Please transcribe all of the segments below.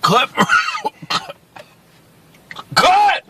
Cut. Cut.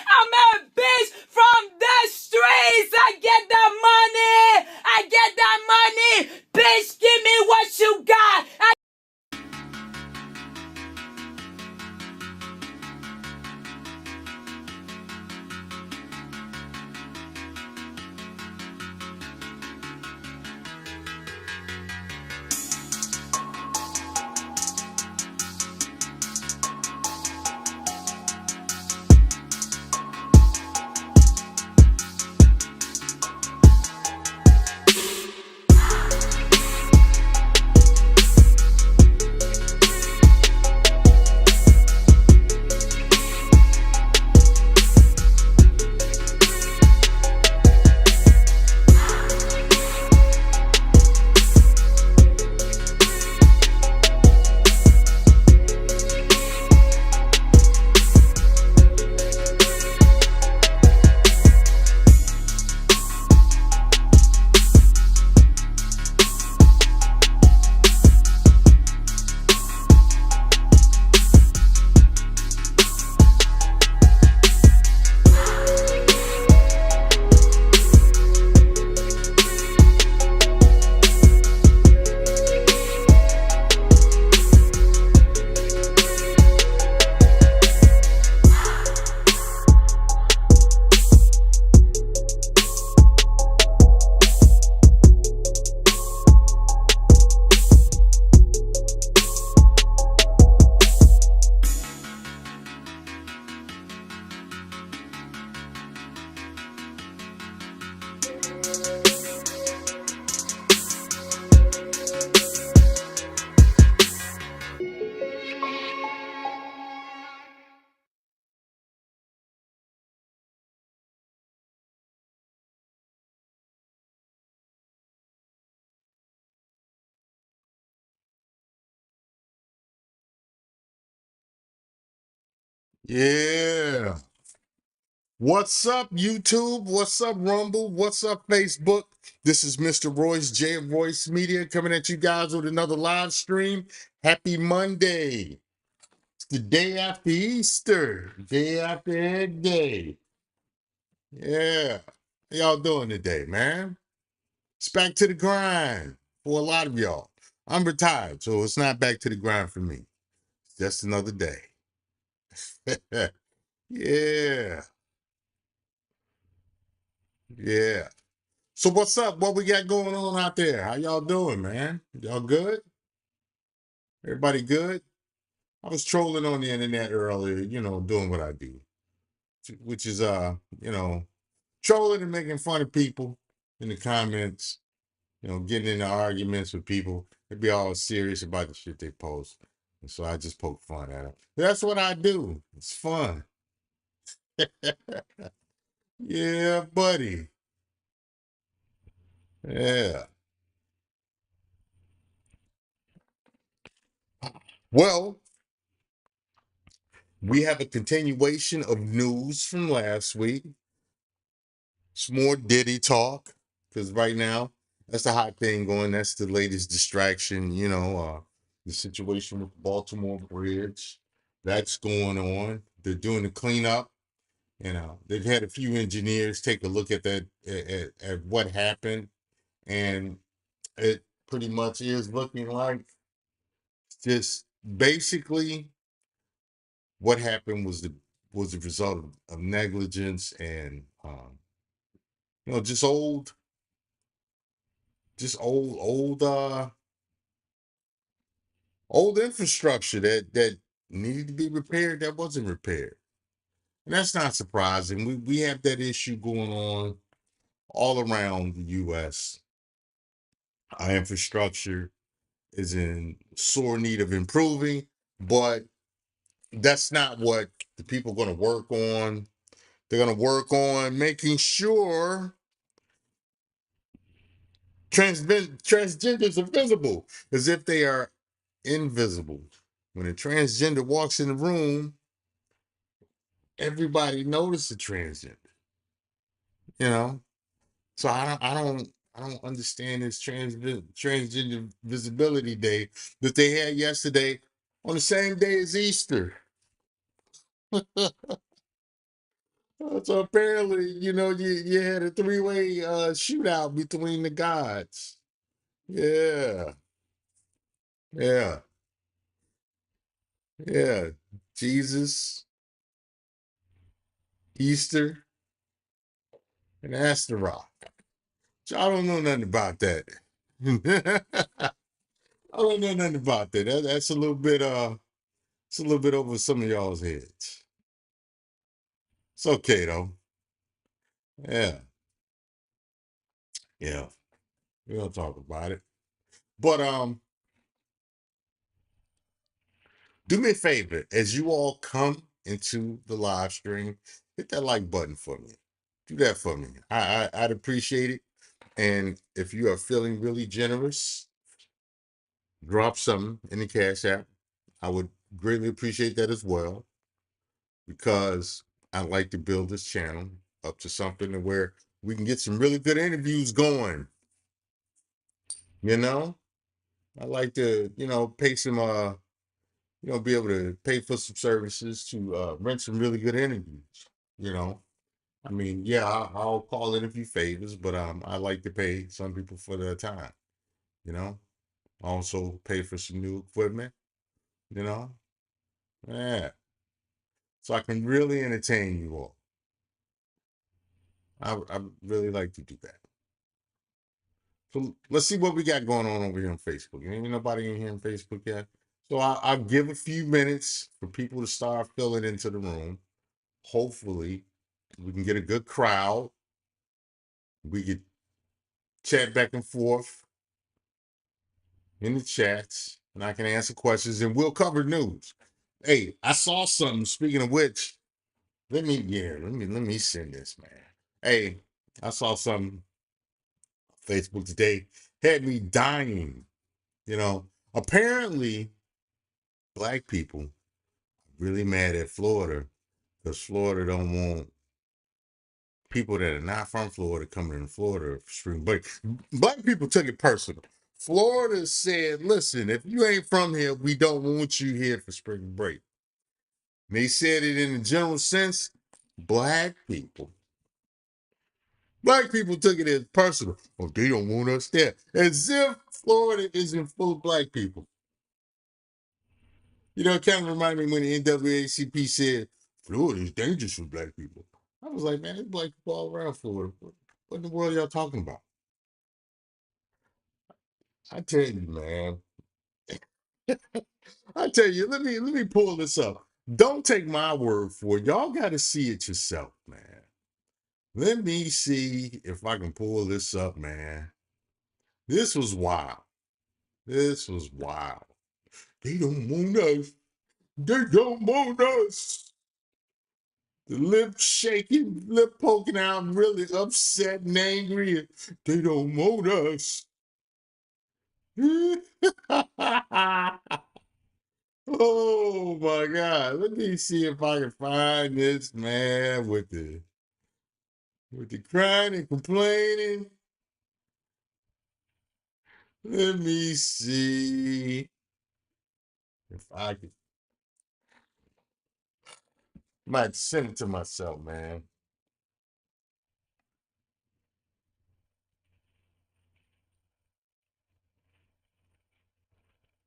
I'm a bitch from the streets. I get that money. I get that money. Bitch, give me what you got. Yeah. What's up, YouTube? What's up, Rumble? What's up, Facebook? This is Mr. Royce, J of Royce Media, coming at you guys with another live stream. Happy Monday. It's the day after Easter, day after Egg Day. Yeah. How y'all doing today, man? It's back to the grind for a lot of y'all. I'm retired, so it's not back to the grind for me. It's just another day. Yeah. Yeah. So what's up? What we got going on out there? How y'all doing, man? Y'all good? Everybody good? I was trolling on the internet earlier, doing what I do, which is trolling and making fun of people in the comments, getting into arguments with people. They be all serious about the shit they post. And so I just poke fun at them. That's what I do. It's fun. Yeah, buddy. Yeah. Well, we have a continuation of news from last week. It's more Diddy talk because right now that's the hot thing going. That's the latest distraction. The situation with Baltimore Bridge that's going on. They're doing the cleanup. They've had a few engineers take a look at that at what happened, and it pretty much is looking like just basically what happened was the result of negligence and just old infrastructure that needed to be repaired that wasn't repaired. And that's not surprising. We have that issue going on all around the US. Our infrastructure is in sore need of improving, but that's not what the people are going to work on. They're going to work on making sure transgenders are visible as if they are invisible. When a transgender walks in the room, everybody notices a transgender, you know? So I don't understand this transgender visibility day that they had yesterday on the same day as Easter. So apparently, you had a three-way shootout between the gods. Yeah, yeah, yeah. Jesus, Easter, and Astaroth. So I don't know nothing about that. I don't know nothing about that. That's a little bit it's a little bit over some of y'all's heads. It's okay though. Yeah, yeah. We don't talk about it. But do me a favor, as you all come into the live stream, hit that like button for me. Do that for me. I'd appreciate it. And if you are feeling really generous, drop something in the Cash App. I would greatly appreciate that as well because I'd like to build this channel up to something to where we can get some really good interviews going. You know, I like to, pay some, be able to pay for some services to rent some really good interviews. You know, I mean, yeah, I'll call interview favors, but I like to pay some people for their time. You know, also pay for some new equipment. You know, yeah, so I can really entertain you all. I really like to do that. So let's see what we got going on over here on Facebook. Ain't nobody in here on Facebook yet. So I'll give a few minutes for people to start filling into the room. Hopefully, we can get a good crowd. We could chat back and forth in the chats, and I can answer questions, and we'll cover news. Hey, I saw something. Speaking of which, let me send this, man. Hey, I saw something on Facebook today. Had me dying. Apparently, black people really mad at Florida because Florida don't want people that are not from Florida coming in Florida for spring break. Black people took it personal. Florida said, listen, if you ain't from here, we don't want you here for spring break. And they said it in a general sense. Black people. Black people took it as personal. Oh, they don't want us there. As if Florida isn't full of black people. It kind of reminded me when the NAACP said, Florida is dangerous for black people. I was like, man, there's black people all around Florida. What in the world y'all talking about? I tell you, man. I tell you, let me pull this up. Don't take my word for it. Y'all got to see it yourself, man. Let me see if I can pull this up, man. This was wild. This was wild. They don't want us. They don't want us. The lip shaking, lip poking out, really upset and angry. They don't want us. Oh my God. Let me see if I can find this man with the crying and complaining. Let me see if I can. Might send it to myself, man.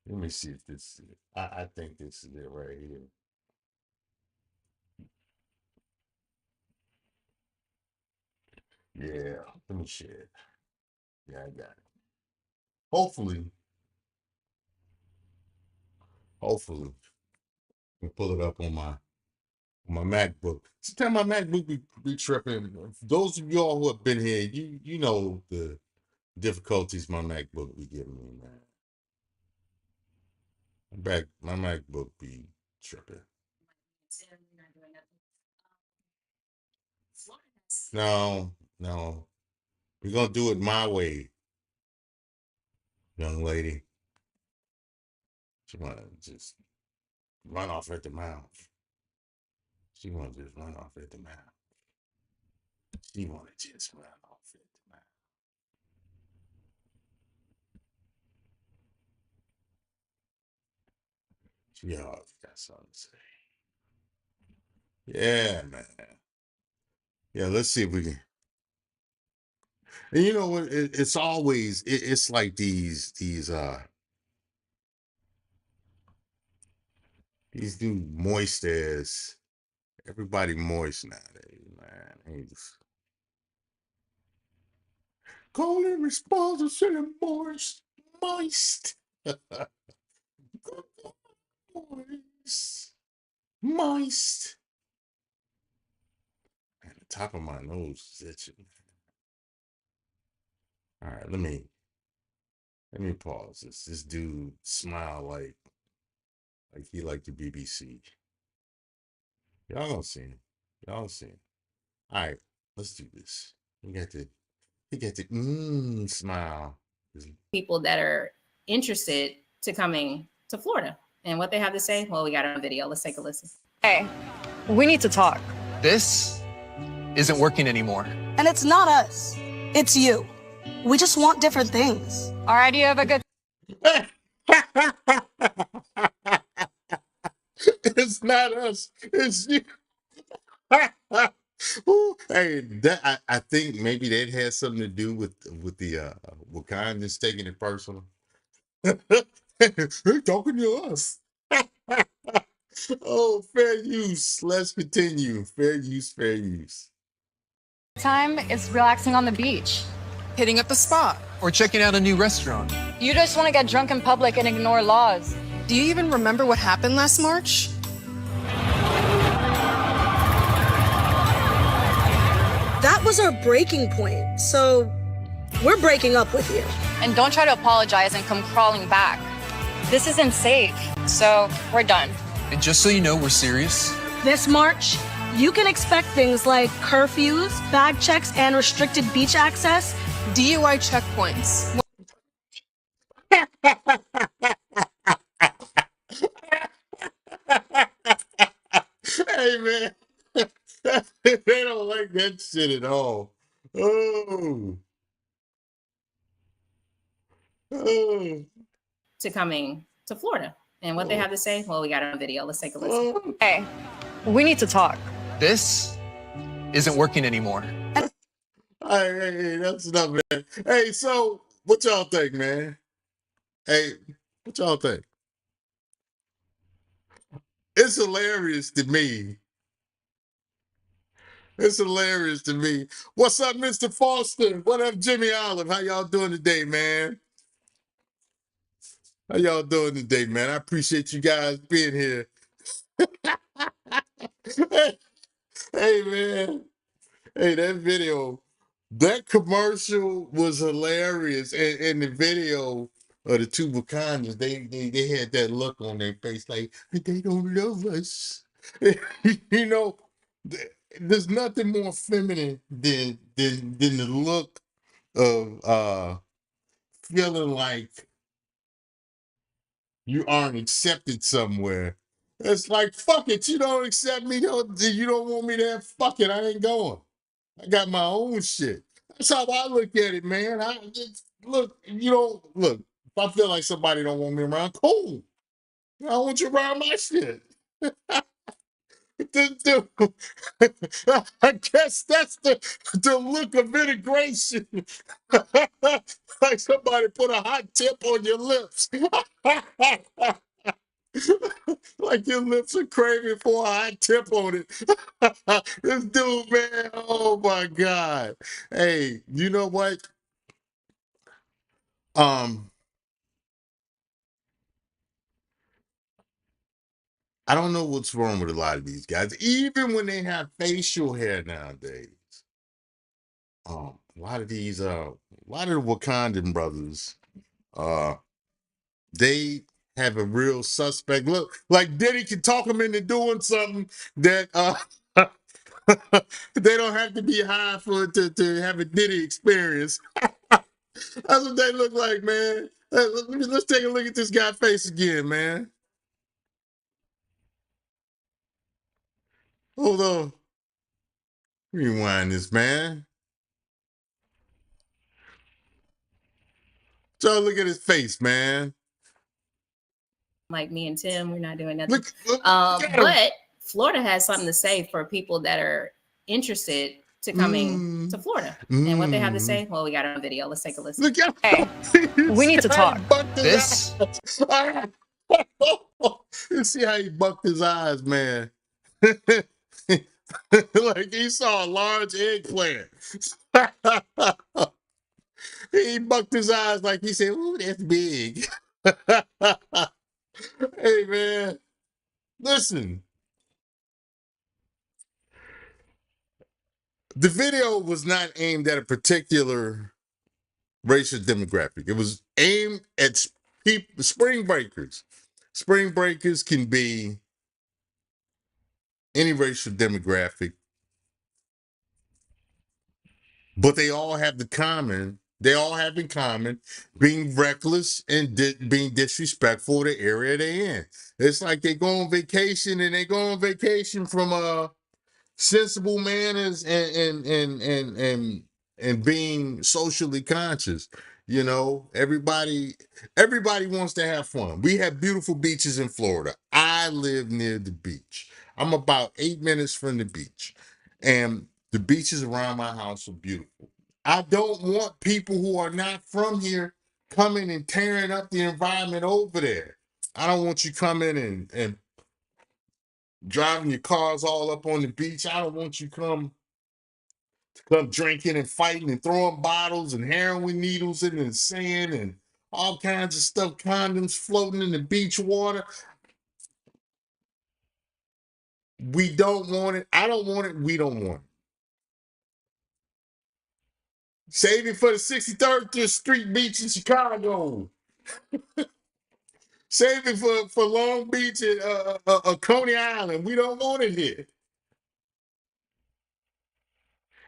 Let me see if this is it. I think this is it right here. Yeah, let me share it. Yeah, I got it. Hopefully, hopefully, I can pull it up on my MacBook. Sometimes my MacBook be tripping. Those of y'all who have been here, you know the difficulties my MacBook be giving me, man. My MacBook be tripping. No, no. We're gonna do it my way, young lady. She wanna just run off at the mouth. She wanna just run off at the mouth. She wanna just run off at the mouth. She always got something to say. Yeah, man. Yeah, let's see if we can. And you know what? It's always it's like these new moist ass. Everybody moist nowadays, man. Call it responsible moist, moist, moist, moist. And the top of my nose is itching. All right, let me pause this. This dude smile like he like the BBC. Y'all don't see him. Y'all don't see him. All right, let's do this. He got the smile. People that are interested to coming to Florida. And what they have to say, well, we got it on video. Let's take a listen. Hey, we need to talk. This isn't working anymore. And it's not us, it's you. We just want different things. All right, you have a good. It's not us. It's you. Ooh, hey, I think maybe that had something to do with the Wakandans taking it personal. They're talking to us. Oh, fair use. Let's continue. Fair use, fair use. Time is relaxing on the beach. Hitting up a spa or checking out a new restaurant. You just want to get drunk in public and ignore laws. Do you even remember what happened last March? That was our breaking point, so we're breaking up with you. And don't try to apologize and come crawling back. This isn't safe, so we're done. And just so you know, we're serious. This March, you can expect things like curfews, bag checks, and restricted beach access, DUI checkpoints. Hey, man. They don't like that shit at all. Oh. Oh. To coming to Florida. And what they have to say, well, we got it on video. Let's take a listen. Oh. Hey, we need to talk. This isn't working anymore. Hey, that's enough, man. Hey, so what y'all think, man? Hey, what y'all think? It's hilarious to me. It's hilarious to me. What's up, Mr. Foster? What up, Jimmy Olive? How y'all doing today, man? How y'all doing today, man? I appreciate you guys being here. Hey, man. Hey, that video, that commercial was hilarious. And the video of the two Wakandans, they had that look on their face like, they don't love us. You know, there's nothing more feminine than the look of feeling like you aren't accepted somewhere. It's like, fuck it, you don't accept me, you don't want me there, fuck it, I ain't going. I got my own shit. That's how I look at it, man. Look, look, if I feel like somebody don't want me around, cool. I don't want you around my shit. Dude, I guess that's the look of integration. Like somebody put a hot tip on your lips. Like your lips are craving for a hot tip on it. This dude, man, oh my God. Hey, you know what? Um, I don't know what's wrong with a lot of these guys. Even when they have facial hair nowadays. A lot of the Wakandan brothers, uh, they have a real suspect look. Like Diddy can talk them into doing something that they don't have to be high to have a Diddy experience. That's what they look like, man. Let's take a look at this guy's face again, man. Hold on. Rewind this, man. So look at his face, man. Like me and Tim, we're not doing nothing. Look at him. But Florida has something to say for people that are interested to coming to Florida. And what they have to say, well, we got it on video. Let's take a listen. Look at Hey, we need to talk. This You see how he bucked his eyes, man. Like he saw a large eggplant. He bucked his eyes like he said, "Ooh, that's big." Hey, man, listen. The video was not aimed at a particular racial demographic. It was aimed at spring breakers. Spring breakers can be any racial demographic, but they all have in common being reckless and being disrespectful to the area they're in. It's like they go on vacation and they go on vacation from sensible manners and being socially conscious. You know, everybody wants to have fun. We have beautiful beaches in Florida. I live near the beach. I'm about 8 minutes from the beach, and the beaches around my house are beautiful. I don't want people who are not from here coming and tearing up the environment over there. I don't want you coming and driving your cars all up on the beach. I don't want you come drinking and fighting and throwing bottles and heroin needles in the sand and all kinds of stuff, condoms floating in the beach water. We don't want it. I don't want it. We don't want it. Save it for the 63rd Street Beach in Chicago. Save it for Long Beach and Coney Island. We don't want it here.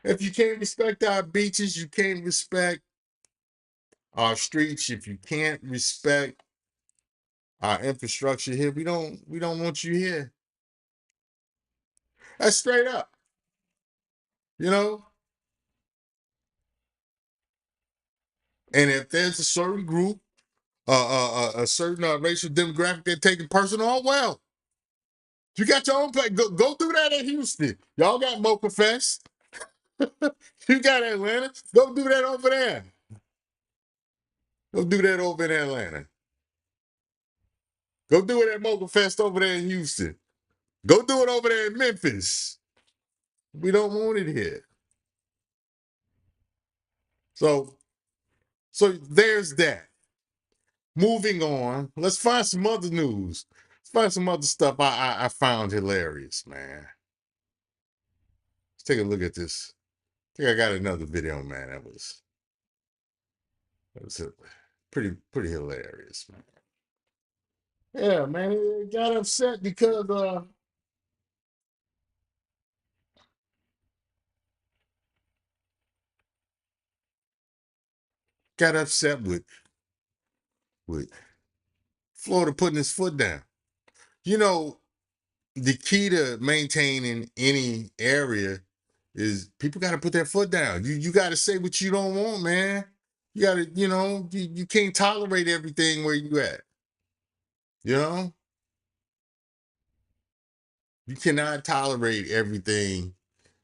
If you can't respect our beaches, you can't respect our streets. If you can't respect our infrastructure here, we don't want you here. That's straight up. You know? And if there's a certain group, a certain racial demographic they're taking personal, oh well. You got your own place. Go do that in Houston. Y'all got Mocha Fest. You got Atlanta. Go do that over there. Go do that over in Atlanta. Go do it at Mocha Fest over there in Houston. Go do it over there in Memphis. We don't want it here. So there's that. moving on. Let's find some other news. Let's find some other stuff I found hilarious, man. Let's take a look at this. I think I got another video, man. That was pretty hilarious, man. Yeah, man. It got upset because got upset with Florida putting his foot down. You know, the key to maintaining any area is people got to put their foot down. You got to say what you don't want, man. You got to, you can't tolerate everything where you at. You know, you cannot tolerate everything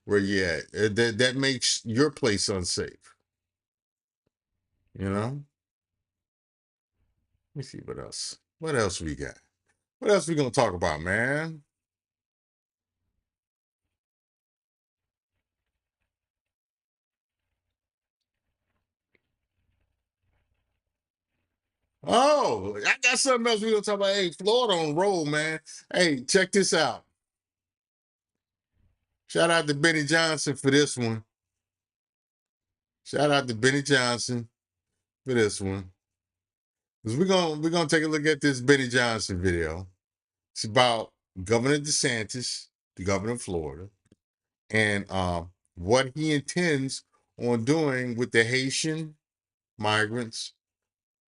where you at. That makes your place unsafe. You know. Let me see what else. What else we got? What else we gonna talk about, man? Oh, I got something else we gonna talk about. Hey, Florida on roll, man. Hey, check this out. Shout out to Benny Johnson for this one. Shout out to Benny Johnson for this one. Because we're gonna take a look at this Benny Johnson video. It's about Governor DeSantis, the governor of Florida, and what he intends on doing with the Haitian migrants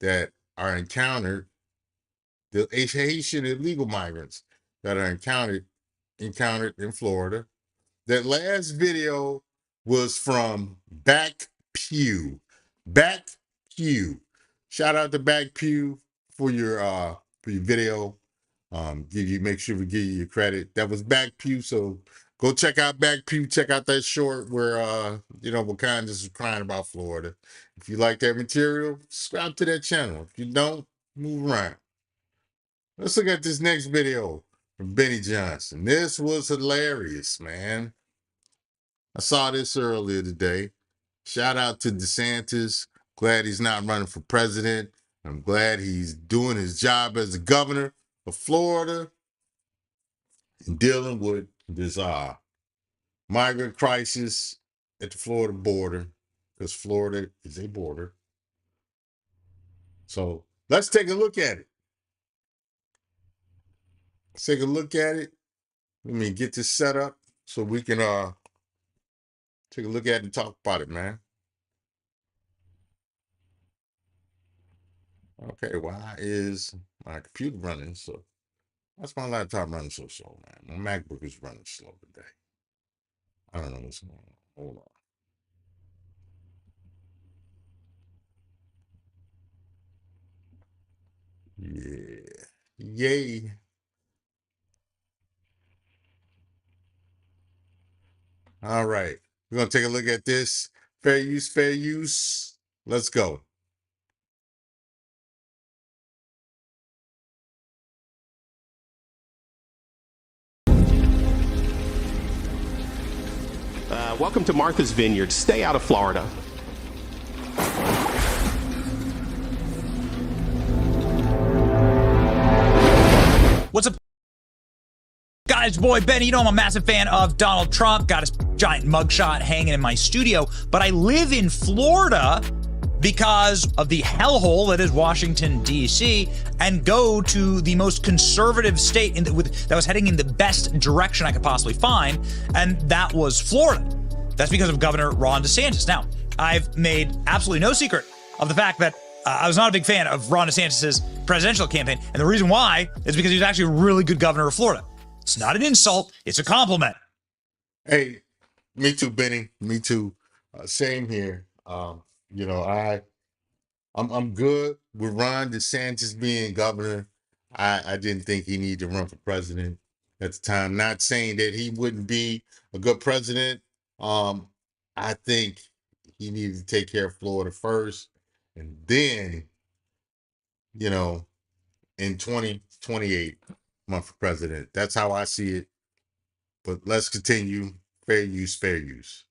that are encountered, the Haitian illegal migrants that are encountered in Florida. That last video was from Back Pew. Back Pew. Shout out to Back Pew for your video. Make sure we give you your credit. That was Back Pew. So go check out Back Pew. Check out that short where Wakanda is crying about Florida. If you like that material, subscribe to that channel. If you don't, move around. Let's look at this next video from Benny Johnson. This was hilarious, man. I saw this earlier today. Shout out to DeSantis. Glad he's not running for president. I'm glad he's doing his job as the governor of Florida and dealing with this migrant crisis at the Florida border, because Florida is a border. So let's take a look at it. Let's take a look at it. Let me get this set up so we can take a look at it and talk about it, man. Okay, why is my computer running so? That's my laptop running so slow, man. My MacBook is running slow today. I don't know what's going on. Hold on. Yeah. Yay. All right. We're going to take a look at this. Fair use, fair use. Let's go. Welcome to Martha's Vineyard. Stay out of Florida. What's up, guys? Boy, Benny, you know I'm a massive fan of Donald Trump. Got his giant mugshot hanging in my studio. But I live in Florida because of the hellhole that is Washington, D.C., and go to the most conservative state that was heading in the best direction I could possibly find, and that was Florida. That's because of Governor Ron DeSantis. Now, I've made absolutely no secret of the fact that I was not a big fan of Ron DeSantis' presidential campaign, and the reason why is because he was actually a really good governor of Florida. It's not an insult, it's a compliment. Hey, me too, Benny. Me too. Same here. I'm good with Ron DeSantis being governor. I didn't think he needed to run for president at the time. Not saying that he wouldn't be a good president. I think he needed to take care of Florida first, and then, in 2028, run for president. That's how I see it. But let's continue. Fair use, fair use.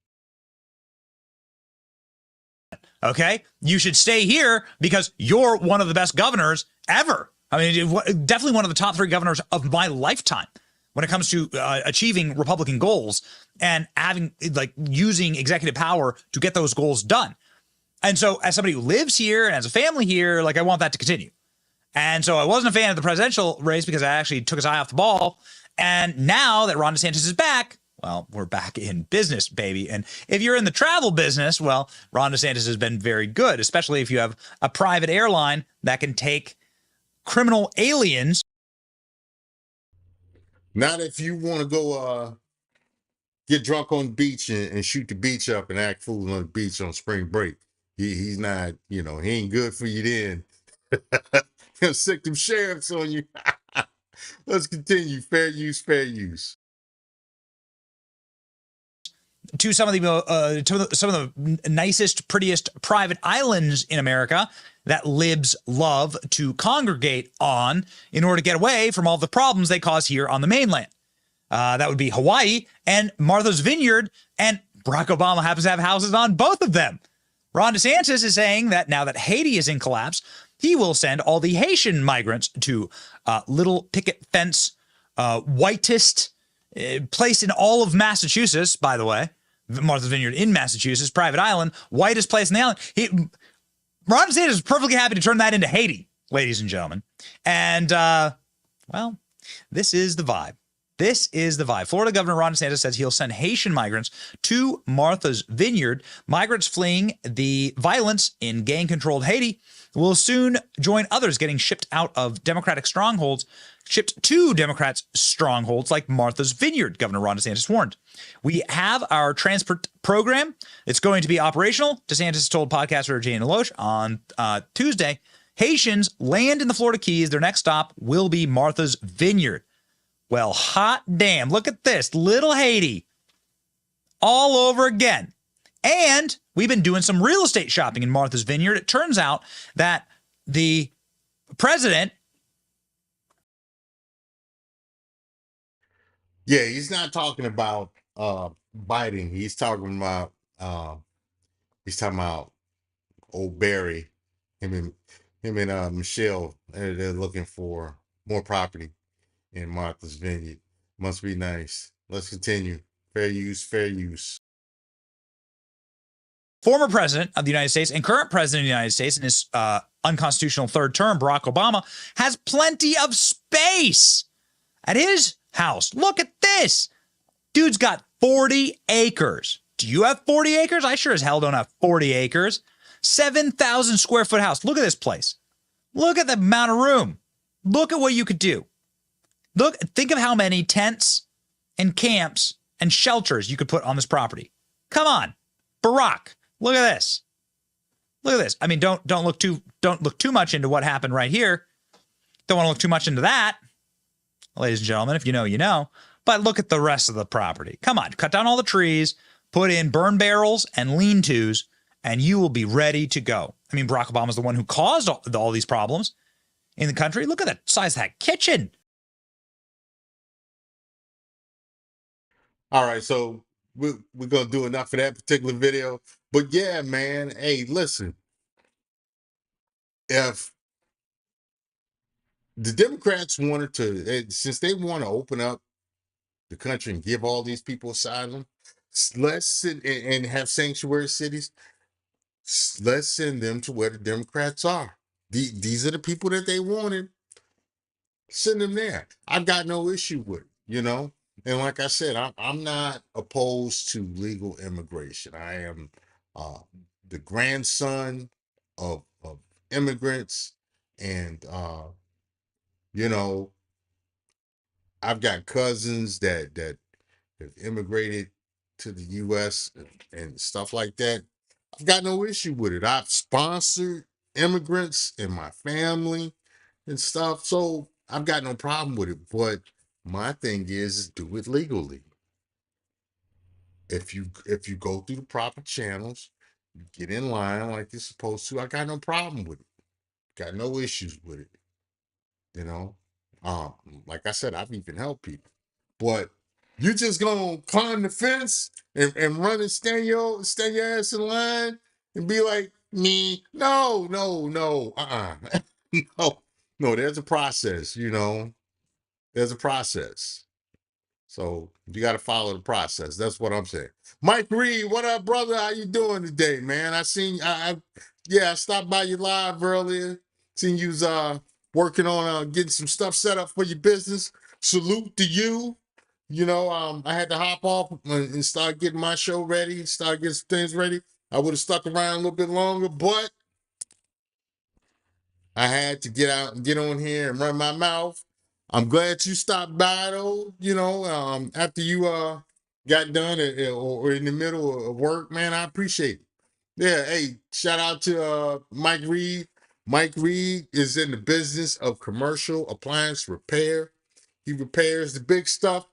Okay. You should stay here because you're one of the best governors ever. I mean, definitely one of the top 3 governors of my lifetime when it comes to achieving Republican goals and having using executive power to get those goals done. And so as somebody who lives here and has a family here, I want that to continue. And so I wasn't a fan of the presidential race because I actually took his eye off the ball. And now that Ron DeSantis is back, well, we're back in business, baby. And if you're in the travel business, well, Ron DeSantis has been very good, especially if you have a private airline that can take criminal aliens. Not if you want to go get drunk on the beach and shoot the beach up and act fool on the beach on spring break. He's not, he ain't good for you then. He'll sick them sheriffs on you. Let's continue. Fair use, fair use. To some of the nicest, prettiest private islands in America that libs love to congregate on in order to get away from all the problems they cause here on the mainland. That would be Hawaii and Martha's Vineyard, and Barack Obama happens to have houses on both of them. Ron DeSantis is saying that now that Haiti is in collapse, he will send all the Haitian migrants to little picket fence, whitest place in all of Massachusetts, by the way. Martha's Vineyard in Massachusetts, private island, whitest place in the island. Ron DeSantis is perfectly happy to turn that into Haiti, ladies and gentlemen. And, well, this is the vibe. This is the vibe. Florida Governor Ron DeSantis says he'll send Haitian migrants to Martha's Vineyard. Migrants fleeing the violence in gang-controlled Haiti will soon join others getting shipped out of Democratic strongholds, shipped to Democrats' strongholds like Martha's Vineyard, Governor Ron DeSantis warned. We have our transport program. It's going to be operational. DeSantis told podcaster Jane Loesch on Tuesday, Haitians land in the Florida Keys. Their next stop will be Martha's Vineyard. Well, hot damn. Look at this. Little Haiti all over again. And we've been doing some real estate shopping in Martha's Vineyard. It turns out that the president. Yeah, he's not talking about Biden. He's talking about old Barry. Him and Michelle. They're looking for more property in Martha's Vineyard. Must be nice. Let's continue. Fair use, fair use. Former president of the United States and current president of the United States in his unconstitutional third term, Barack Obama, has plenty of space at his house. Look at this. Dude's got 40 acres. Do you have 40 acres? I sure as hell don't have 40 acres. 7,000 square foot house. Look at this place. Look at the amount of room. Look at what you could do. Think of how many tents and camps and shelters you could put on this property. Come on, Barack. Look at this. Look at this. I mean, don't look too much into what happened right here. Don't want to look too much into that, ladies and gentlemen. If you know, you know. But look at the rest of the property. Come on, cut down all the trees, put in burn barrels and lean-tos, and you will be ready to go. I mean, Barack Obama's the one who caused all these problems in the country. Look at the size of that kitchen. All right, so we're going to do enough for that particular video. But yeah, man, hey, listen. If the Democrats wanted to, since they want to open up the country and give all these people asylum, let's sit and have sanctuary cities. Let's send them to where the Democrats are. These are the people that they wanted. Send them there. I've got no issue with it, And like I said, I'm not opposed to legal immigration. I am the grandson of immigrants, and I've got cousins that have immigrated to the U.S. and stuff like that. I've got no issue with it. I've sponsored immigrants in my family and stuff, so I've got no problem with it. But my thing is do it legally. If you go through the proper channels, you get in line like you're supposed to, I got no problem with it. Got no issues with it. Like I said, I've even helped people. But you just gonna climb the fence and run and stand your ass in line and be like, me. No, no, no. No, no, there's a process, you know. There's a process. So you got to follow the process. That's what I'm saying. Mike Reed, what up, brother? How you doing today, man? I stopped by you live earlier. Seen you's working on getting some stuff set up for your business. Salute to you. You know, I had to hop off and start getting my show ready, start getting some things ready. I would have stuck around a little bit longer, but I had to get out and get on here and run my mouth. I'm glad you stopped by though, you know, after you got done or in the middle of work, man, I appreciate it. Yeah, hey, shout out to Mike Reed. Mike Reed is in the business of commercial appliance repair. He repairs the big stuff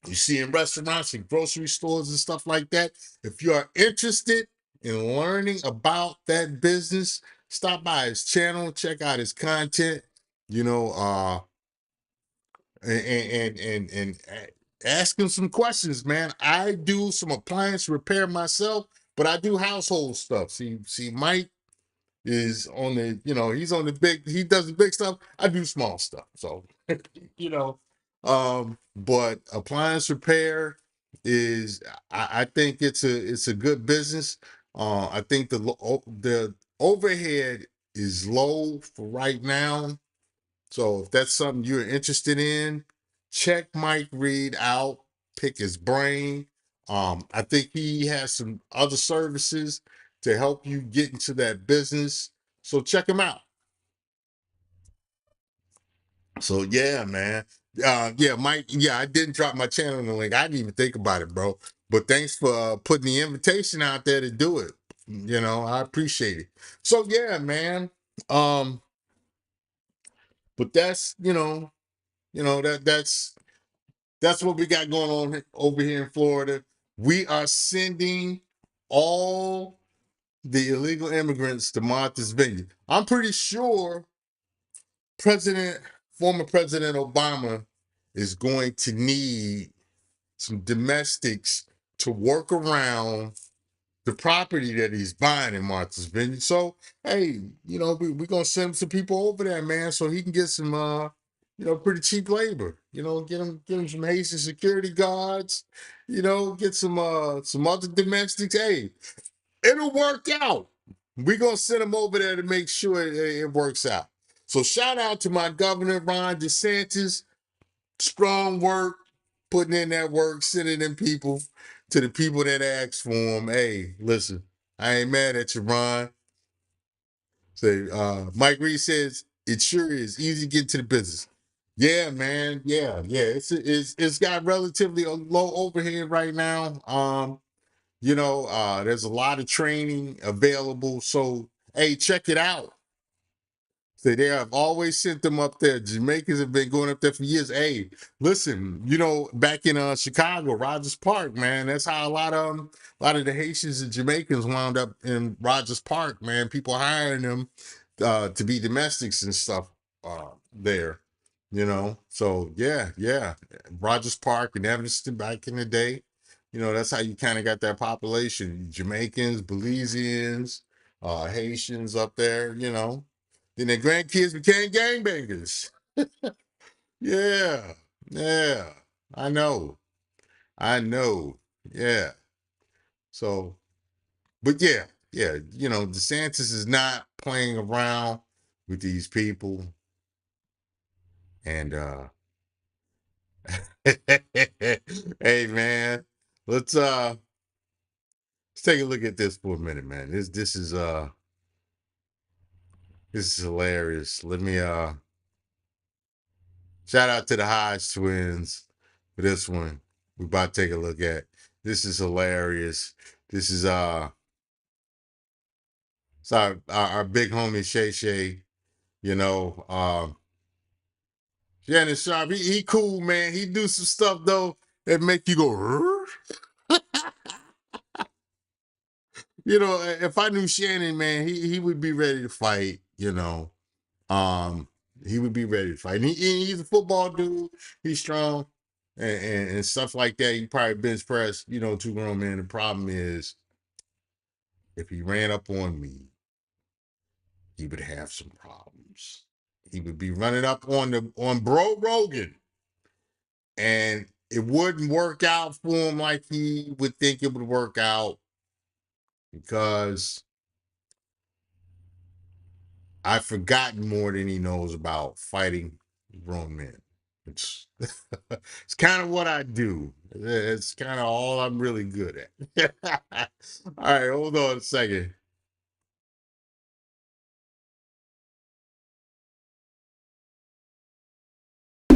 you see in restaurants and grocery stores and stuff like that. If you are interested in learning about that business, stop by his channel, check out his content, you know, and ask him some questions, man. I do some appliance repair myself, but I do household stuff. See, Mike is on the, you know, he's on the big, he does the big stuff. I do small stuff. So, you know, but appliance repair is, I think it's a good business. I think the overhead is low for right now. So if that's something you're interested in, check Mike Reed out, pick his brain. I think he has some other services to help you get into that business. So check him out. So yeah, man. Yeah, Mike. Yeah, I didn't drop my channel in the link. I didn't even think about it, bro. But thanks for putting the invitation out there to do it. You know, I appreciate it. So yeah, man. Um, but that's that's what we got going on over here in Florida. We are sending all the illegal immigrants to Martha's Vineyard. I'm pretty sure former President Obama is going to need some domestics to work around the property that he's buying in Martha's Vineyard. So, hey, you know, we're going to send some people over there, man, so he can get some, pretty cheap labor. You know, get him some Haitian security guards, you know, get some other domestics. Hey, it'll work out. We're going to send him over there to make sure it works out. So shout out to my governor, Ron DeSantis. Strong work, putting in that work, sending them people to the people that asked for him. Hey, listen, I ain't mad at you, Ron. Say, Mike Reed says it sure is easy to get into the business. Yeah, man. Yeah. It's got relatively a low overhead right now. There's a lot of training available. So, hey, check it out. So they have always sent them up there. Jamaicans have been going up there for years. Hey, listen, you know, back in Chicago, Rogers Park, man, that's how a lot of the Haitians and Jamaicans wound up in Rogers Park, man. People hiring them to be domestics and stuff there, you know. So yeah, Rogers Park and Evanston back in the day, you know, that's how you kind of got that population: Jamaicans, Belizeans, Haitians up there, you know. Then their grandkids became gangbangers. Yeah, yeah, I know, I know, yeah. So, but yeah, you know, DeSantis is not playing around with these people, and hey man, let's take a look at this for a minute, man. This is hilarious. Let me shout out to the Hodge twins for this one. We about to take a look at. This is hilarious. This is it's our big homie Shay Shay, you know. Shannon Sharp, he cool, man. He do some stuff though that make you go, "Rrr." You know, if I knew Shannon, man, he would be ready to fight, you know. Um, he would be ready to fight. And he's a football dude. He's strong and stuff like that. He probably bench press, you know, two grown men. The problem is if he ran up on me, he would have some problems. He would be running up on Bro Rogan, and it wouldn't work out for him like he would think it would work out, because I've forgotten more than he knows about fighting grown men. It's it's kind of what I do. It's kind of all I'm really good at. All right, hold on a second.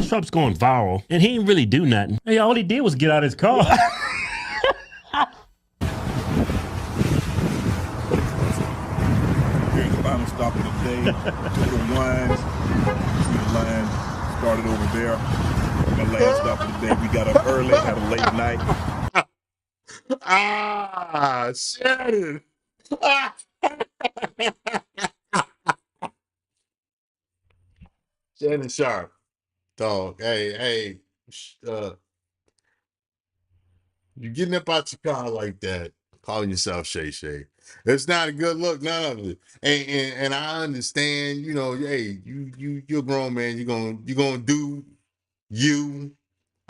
Trump's going viral, and he didn't really do nothing. Hey, all he did was get out his car. Here's the final stop of the day. Little wines. See the line started over there. My last stop of the day. We got up early, had a late night. Ah, Shannon. Shannon Sharp. Dog. Hey, you getting up out your car like that, calling yourself Shay Shay. It's not a good look, none of it. And I understand, you know, hey, you're a grown man, you're gonna do you.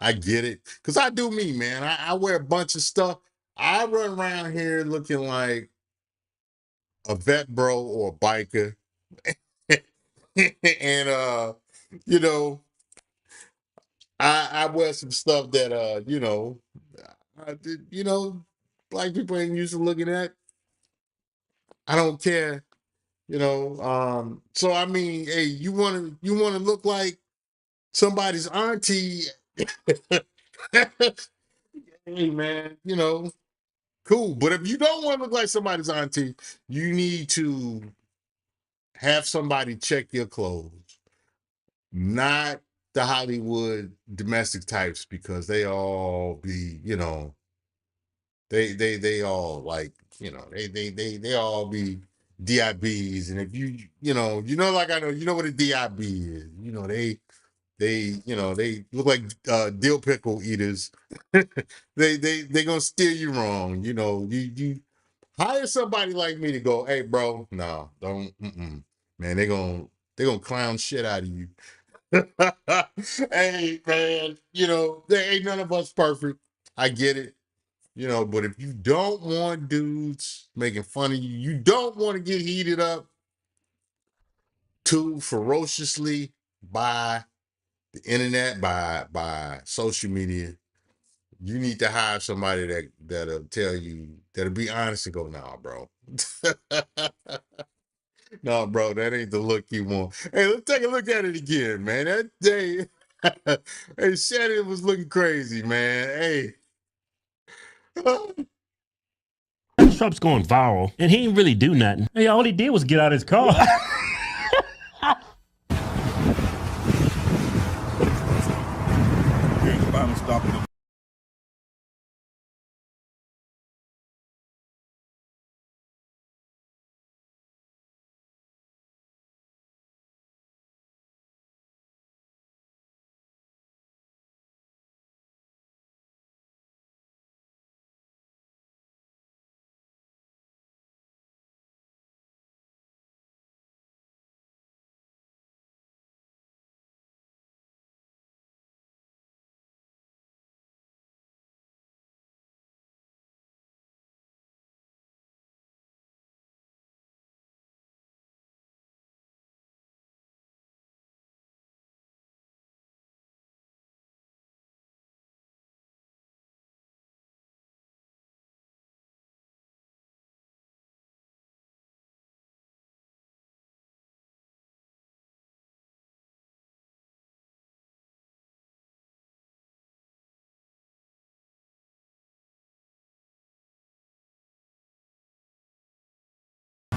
I get it. Cause I do me, man. I wear a bunch of stuff. I run around here looking like a vet bro or a biker. And you know, I wear some stuff that you know, you know, black people ain't used to looking at. I don't care, you know. So I mean, hey, you wanna look like somebody's auntie. Hey man, you know, cool. But if you don't want to look like somebody's auntie, you need to have somebody check your clothes. Not the Hollywood domestic types, because they all be, you know, they all like, you know, they all be DIBs. And if you know, like I know, you know what a DIB is. You know, they you know, they look like dill pickle eaters. they gonna steer you wrong. You know, you hire somebody like me to go, hey bro, no, don't, man, they gonna clown shit out of you. Hey man, you know, there ain't none of us perfect. I get it, you know, but if you don't want dudes making fun of you, you don't want to get heated up too ferociously by the internet, by social media, you need to hire somebody that'll tell you, that'll be honest and go, nah, bro. No, bro, that ain't the look you want. Hey, let's take a look at it again, man. That day, hey, Shannon was looking crazy, man. Hey. Trump's going viral, and he didn't really do nothing. Hey, all he did was get out his car. Here's the final stop of the day.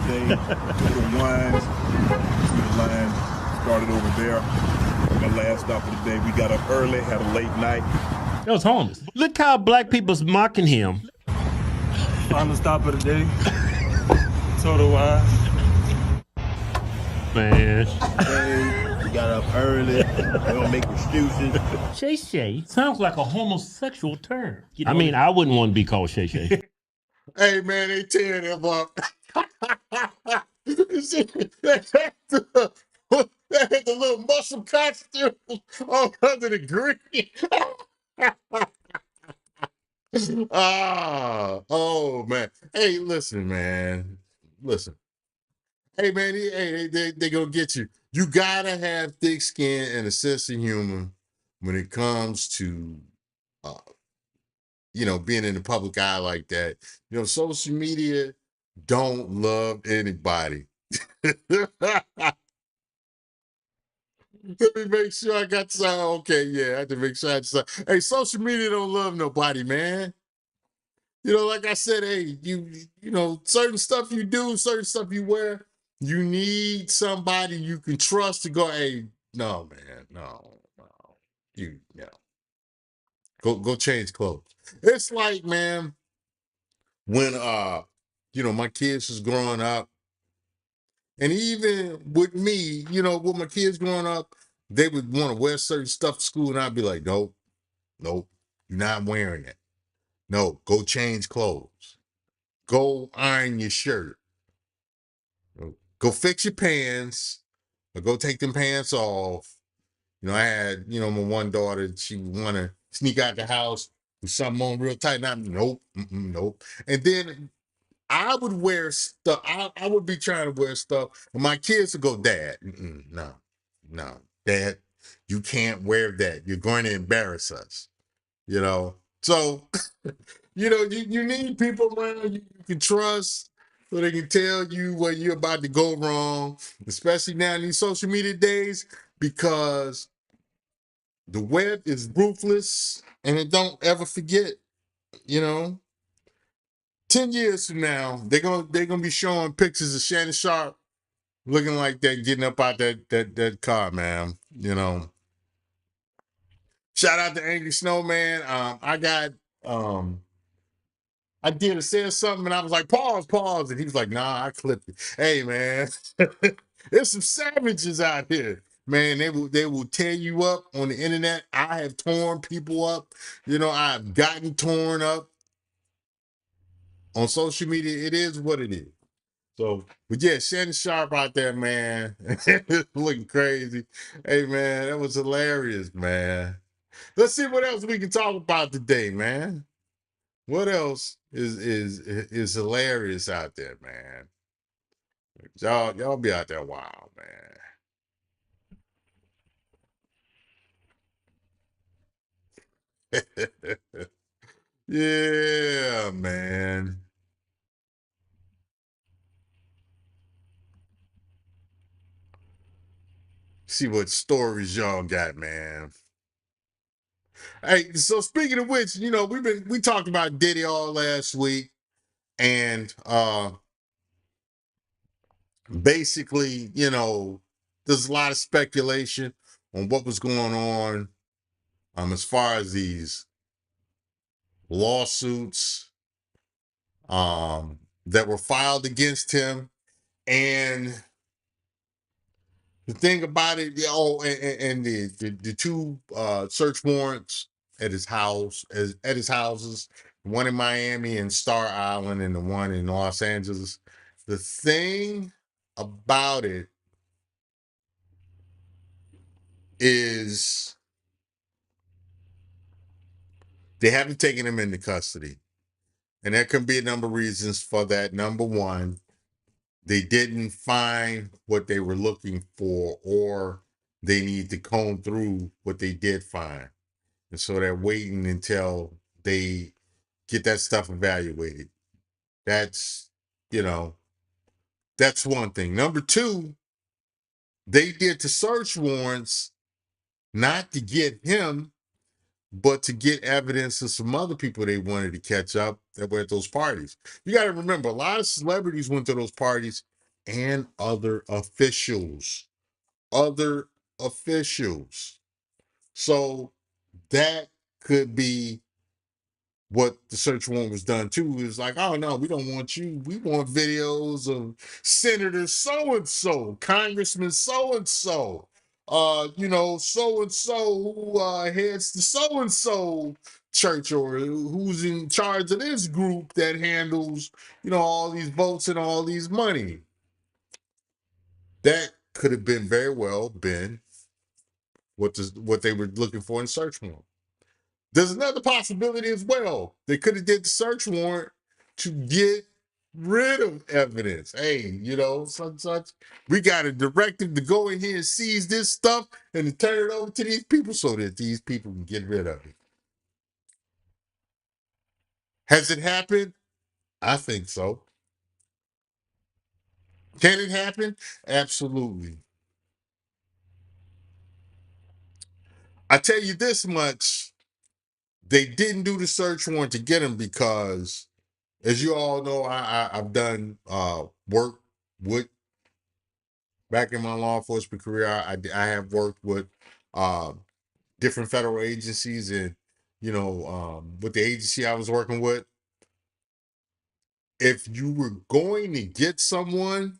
Little wines. See the line started over there. My last stop of the day. We got up early, had a late night. That was homeless. Look how black people's mocking him. Final stop of the day. Total wines. Man. Hey, we got up early. We don't make excuses. Shay Shay sounds like a homosexual term. I mean, I wouldn't want to be called Shay Shay. Hey man, they tearing him up. They had the little muscle costume on under the green. Oh man. Hey, listen, man. Listen. Hey man, they gonna get you. You gotta have thick skin and a sense of humor when it comes to uh, being in the public eye like that. Social media don't love anybody. Let me make sure I got sound. Okay, yeah, I have to make sure I had sound. Hey, social media don't love nobody, man. Like I said, hey, certain stuff you do, certain stuff you wear, you need somebody you can trust to go, hey, no, man, no. Go change clothes. It's like, man, when my kids was growing up, and even with me, with my kids growing up, they would want to wear certain stuff to school, and I'd be like, nope, you're not wearing it. No, go change clothes. Go iron your shirt. Go fix your pants, or go take them pants off. I had, my one daughter, she would want to sneak out the house with something on real tight. And I'm, nope, nope. And then I would wear stuff. I would be trying to wear stuff, and my kids would go, Dad, no, Dad, you can't wear that. You're going to embarrass us. So, you need people around you can trust so they can tell you where you're about to go wrong, especially now in these social media days, because the web is ruthless and it don't ever forget, you know. 10 years from now, they're gonna be showing pictures of Shannon Sharp looking like that, getting up out that car, man. Shout out to Angry Snowman. I did a said something and I was like, pause. And he was like, nah, I clipped it. Hey man, there's some savages out here. Man, they will tear you up on the internet. I have torn people up. I've gotten torn up on social media. It is what it is. So, but yeah, Shannon Sharp out there, man, looking crazy. Hey man, that was hilarious, man. Let's see what else we can talk about today, man. What else is hilarious out there, man? Y'all be out there wild, man. Yeah, man. See what stories y'all got, man. Hey, so speaking of which, we talked about Diddy all last week, and basically, there's a lot of speculation on what was going on as far as these lawsuits that were filed against him. And the thing about it, and the two search warrants at his houses, one in Miami and Star Island, and the one in Los Angeles. The thing about it is they haven't taken him into custody. And there can be a number of reasons for that. Number one, they didn't find what they were looking for, or they need to comb through what they did find. And so they're waiting until they get that stuff evaluated. That's, that's one thing. Number two, they did the search warrants not to get him, but to get evidence of some other people they wanted to catch up that were at those parties. You got to remember, a lot of celebrities went to those parties, and other officials. So that could be what the search warrant was done too. Is like, oh no, we don't want you. We want videos of Senator so and so, Congressman so and so, so and so who heads the so and so church or who's in charge of this group that handles, all these votes and all these money. That could have been very well been what they were looking for in search warrant. There's another possibility as well. They could have did the search warrant to get rid of evidence. Hey, such. We got a directive to go in here and seize this stuff and to turn it over to these people so that these people can get rid of it. Has it happened? I think so. Can it happen? Absolutely. I tell you this much, they didn't do the search warrant to get him because, as you all know, I've done work with, back in my law enforcement career, I have worked with different federal agencies, and with the agency I was working with, if you were going to get someone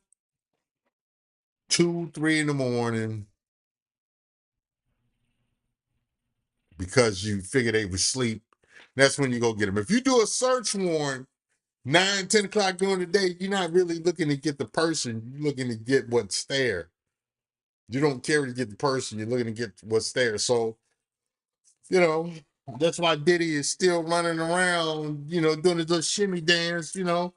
2, 3 in the morning because you figure they were asleep, that's when you go get them. If you do a search warrant 9, 10 o'clock during the day, you're not really looking to get the person. You're looking to get what's there. You don't care to get the person. You're looking to get what's there. So, that's why Diddy is still running around, doing his little shimmy dance, you know.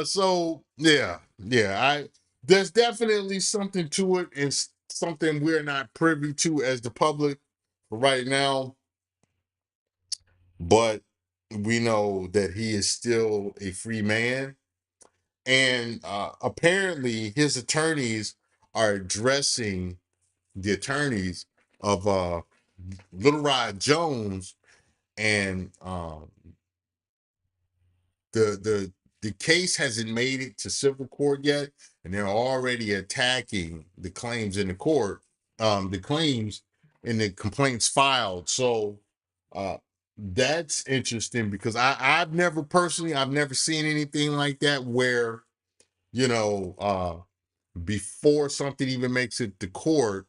So yeah, there's definitely something to it, and something we're not privy to as the public right now. But we know that he is still a free man, and apparently his attorneys are addressing the attorneys of Little Rod Jones, and the case hasn't made it to civil court yet, and they're already attacking the claims in the court, the claims in the complaints filed. So that's interesting because I've never seen anything like that where, before something even makes it to court,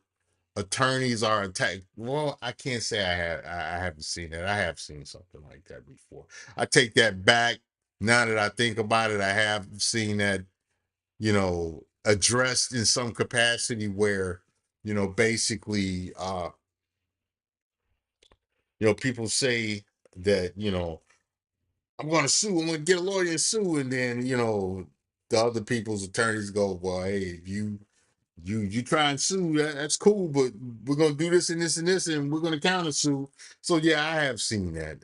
attorneys are attacked. Well, I can't say I haven't seen that. I have seen something like that before. I take that back. Now that I think about it, I have seen that, addressed in some capacity where, basically, people say that, I'm going to sue. I'm going to get a lawyer and sue. And then, the other people's attorneys go, well, hey, if you try and sue, that's cool, but we're gonna do this and this and this, and we're gonna counter sue. So yeah, I have seen that.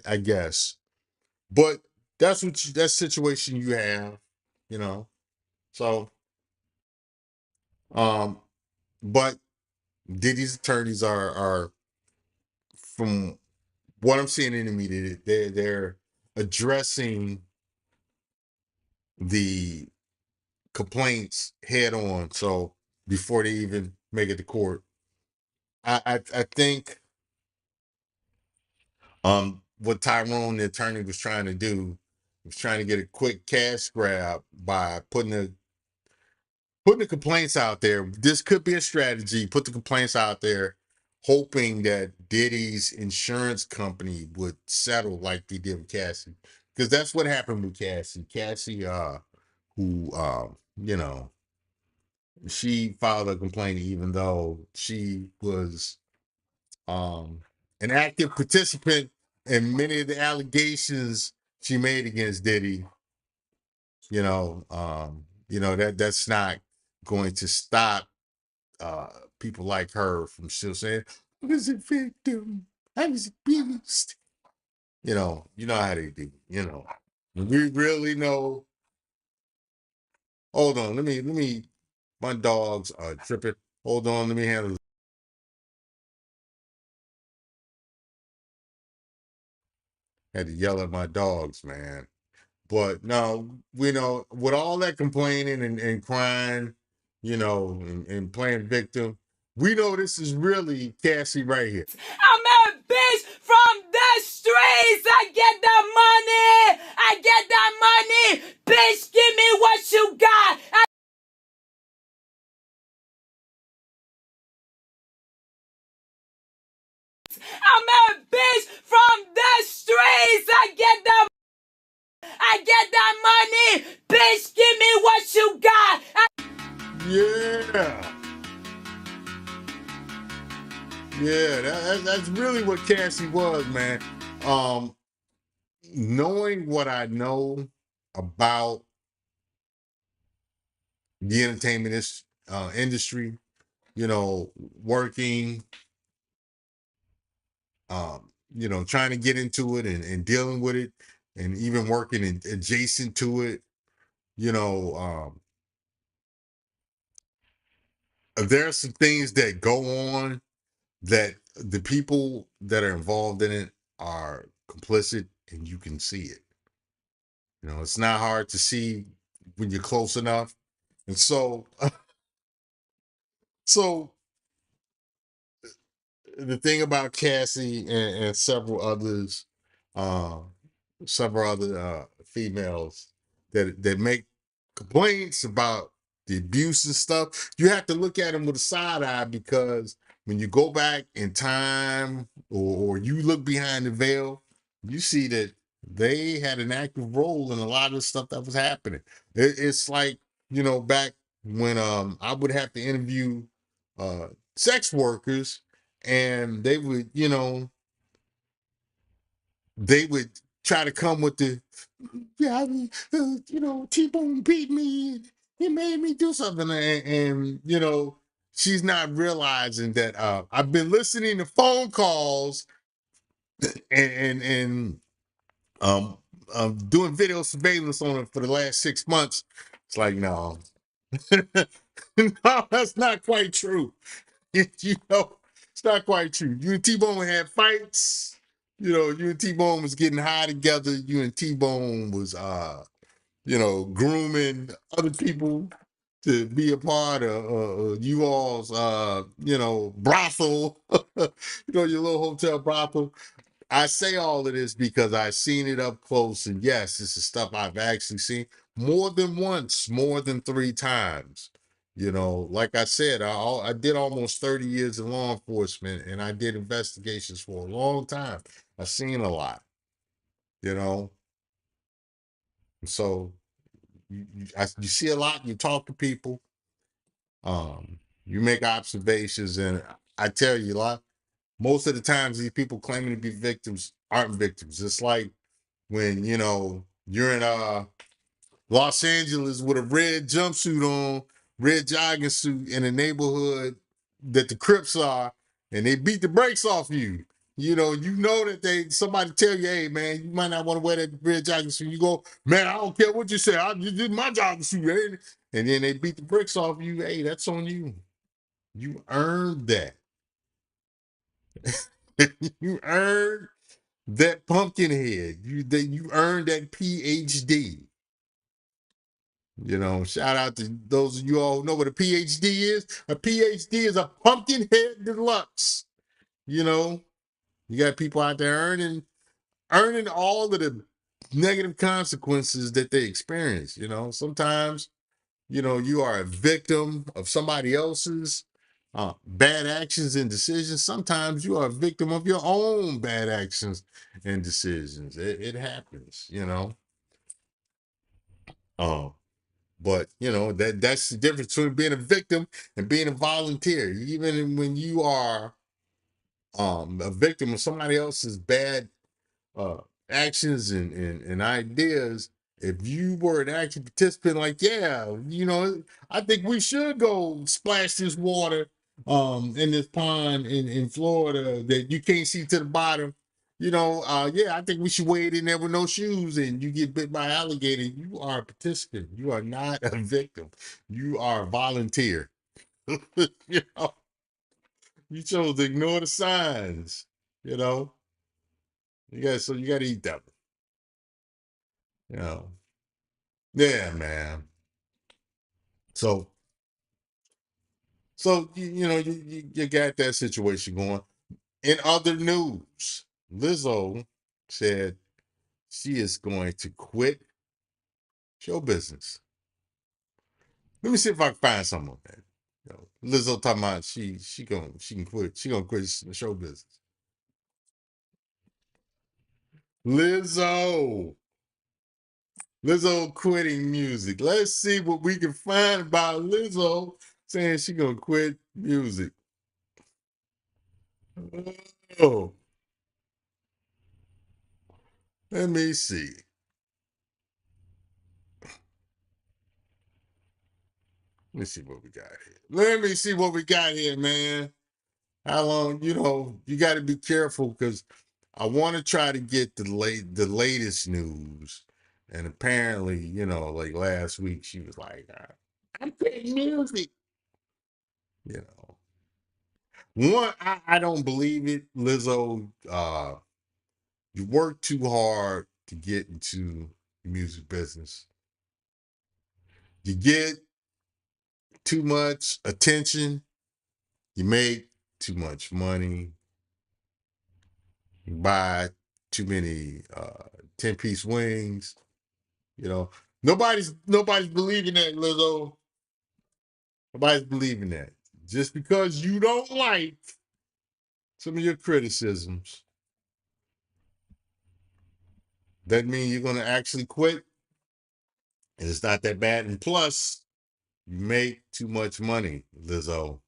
I guess, but that situation you have, you know. So, um, but Diddy's attorneys are from what I'm seeing in the media, they're addressing the complaints head on. So before they even make it to court, I think what Tyrone, the attorney, was trying to do was trying to get a quick cash grab by putting the complaints out there. This could be a strategy. Put the complaints out there, hoping that Diddy's insurance company would settle like they did with Cassie, because that's what happened with Cassie. Cassie, who, she filed a complaint even though she was um, an active participant in many of the allegations she made against Diddy. That's not going to stop uh, people like her from still saying, I was a victim, I was abused. You know how they do. We really know. Hold on, let me. My dogs are tripping. Hold on, let me handle. Had to yell at my dogs, man. But no, we know with all that complaining and crying, and playing victim, we know this is really Cassie right here. I'm a bitch from the streets. I get that money. I get that money. Bitch, give me what you got. I get that money. Bitch, give me what you got. Yeah. Yeah, that's really what Cassie was, man. Knowing what I know about the entertainment industry, you know, working, trying to get into it and dealing with it, and even working adjacent to it, you know, there are some things that go on that the people that are involved in it are complicit, and you can see it. You know, it's not hard to see when you're close enough. And so the thing about Cassie and uh, several other females that make complaints about the abuse and stuff, you have to look at them with a side eye, because when you go back in time, or you look behind the veil, you see that they had an active role in a lot of the stuff that was happening. It's like, back when I would have to interview sex workers, and they would try to come with the, yeah, T-Bone beat me, he made me do something, and she's not realizing that I've been listening to phone calls and doing video surveillance on it for the last 6 months. It's like, no. No, that's not quite true. It's not quite true. You and T-Bone had fights. You and T-Bone was getting high together. You and T-Bone was grooming other people to be a part of you all's brothel. Your little hotel brothel. I say all of this because I've seen it up close, and yes, this is stuff I've actually seen more than once, more than 3 times. Like I said, I did almost 30 years in law enforcement, and I did investigations for a long time. I've seen a lot, you know. So you see a lot. You talk to people, you make observations, and I tell you a lot. Most of the times, these people claiming to be victims aren't victims. It's like when you're in Los Angeles with a red jumpsuit on, red jogging suit in a neighborhood that the Crips are, and they beat the brakes off you. That somebody tell you, hey man, you might not want to wear that red jogging suit. You go, man, I don't care what you say. I just did my jogging suit, man. And then they beat the brakes off you. Hey, that's on you. You earned that. You earned that pumpkin head. You earned that PhD. Shout out to those of you all who know what a PhD is. A PhD is a pumpkin head deluxe. You got people out there earning all of the negative consequences that they experience. Sometimes, you are a victim of somebody else's bad actions and decisions. Sometimes you are a victim of your own bad actions and decisions. It happens, But that's the difference between being a victim and being a volunteer. Even when you are a victim of somebody else's bad uh actions and ideas, if you were an active participant, like, yeah, I think we should go splash this water in this pond in Florida that you can't see to the bottom. Yeah, I think we should wade in there with no shoes, and you get bit by an alligator. You are a participant. You are not a victim. You are a volunteer. you know, you chose to ignore the signs. You know, so you got to eat that one. You know, yeah, man. So, you got that situation going. In other news, Lizzo said she is going to quit show business. Let me see if I can find something on that. Lizzo talking about she can quit the show business. Lizzo. Lizzo quitting music. Let's see what we can find about Lizzo saying she gonna quit music. Oh, let me see. Let me see what we got here. Let me see what we got here, man. How long, you got to be careful because I want to try to get the latest news. And apparently, like last week, she was like, I'm quitting music. You know, one, I don't believe it, Lizzo. You work too hard to get into the music business. You get too much attention. You make too much money. You buy too many 10-piece wings. Nobody's believing that, Lizzo. Nobody's believing that. Just because you don't like some of your criticisms, doesn't mean you're gonna actually quit. And it's not that bad. And plus, you make too much money, Lizzo.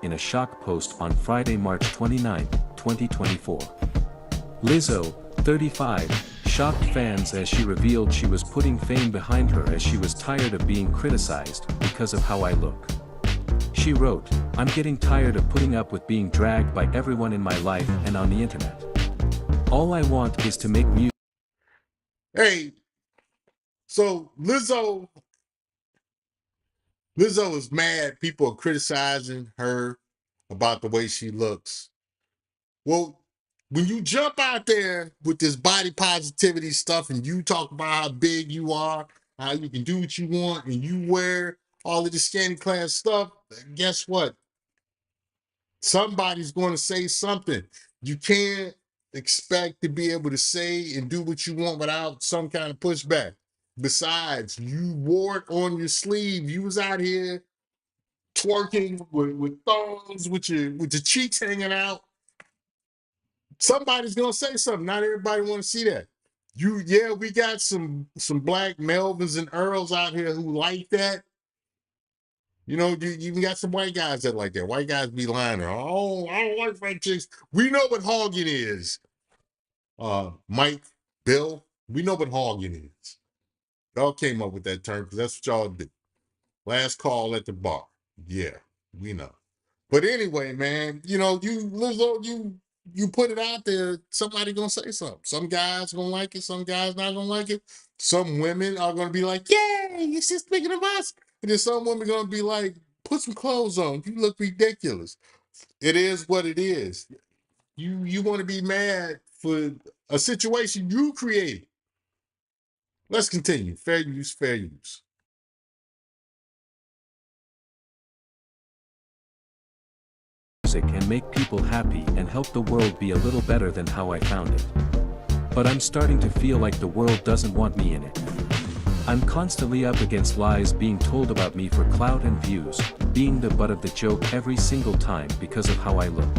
In a shock post on Friday, March 29, 2024. Lizzo, 35, shocked fans as she revealed she was putting fame behind her as she was tired of being criticized because of how I look. She wrote, "I'm getting tired of putting up with being dragged by everyone in my life and on the internet. All I want is to make music." Hey, so Lizzo is mad. People are criticizing her about the way she looks. Well, when you jump out there with this body positivity stuff and you talk about how big you are, how you can do what you want, and you wear all of this skinny class stuff, guess what? Somebody's going to say something. You can't expect to be able to say and do what you want without some kind of pushback. Besides, you wore it on your sleeve. You was out here twerking with thongs, with your cheeks hanging out. Somebody's gonna say something. Not everybody want to see that. We got some black Melvins and Earls out here who like that. You even got some white guys that like that. White guys be lying. Oh, I don't like white chicks. We know what hogging is. Mike, Bill, we know what hogging is. Y'all came up with that term because that's what y'all do. Last call at the bar. Yeah, we know. But anyway, man, you Lizzo, you put it out there, somebody gonna say something. Some guys gonna like it, some guys not gonna like it. Some women are gonna be like, "Yay, you're just thinking of us," and then some women gonna be like, "Put some clothes on. You look ridiculous." It is what it is. You want to be mad for a situation you created. Let's continue. Fair use, fair use. And make people happy and help the world be a little better than how I found it. But I'm starting to feel like the world doesn't want me in it. I'm constantly up against lies being told about me for clout and views, being the butt of the joke every single time because of how I look.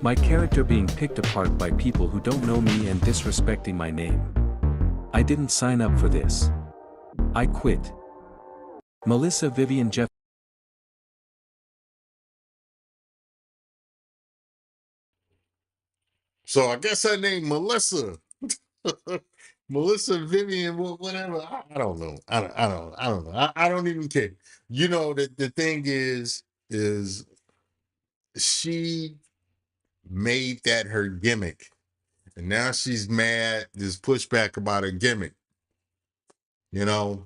My character being picked apart by people who don't know me and disrespecting my name. I didn't sign up for this. I quit. Melissa Vivian Jeff. So I guess her name Melissa. Melissa Vivian, whatever. I don't know. I don't know. I don't even care. The thing is she made that her gimmick. And now she's mad, there's pushback about her gimmick. What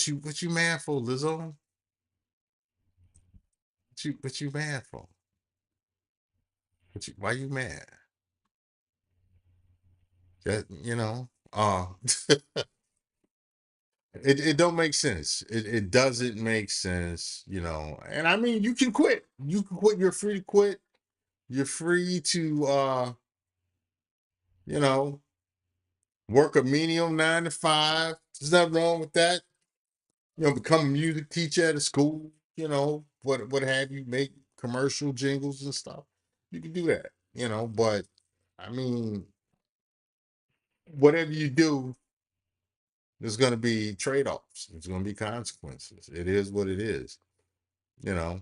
you mad for, Lizzo? What you mad for? Why you mad? That, it don't make sense. It doesn't make sense, And I mean, you can quit. You can quit. You're free to quit. You're free to you know, work a menial 9 to 5. There's nothing wrong with that. Become a music teacher at a school, what have you, make commercial jingles and stuff. You can do that, but I mean, whatever you do, there's going to be trade-offs. There's going to be consequences. It is what it is. You know,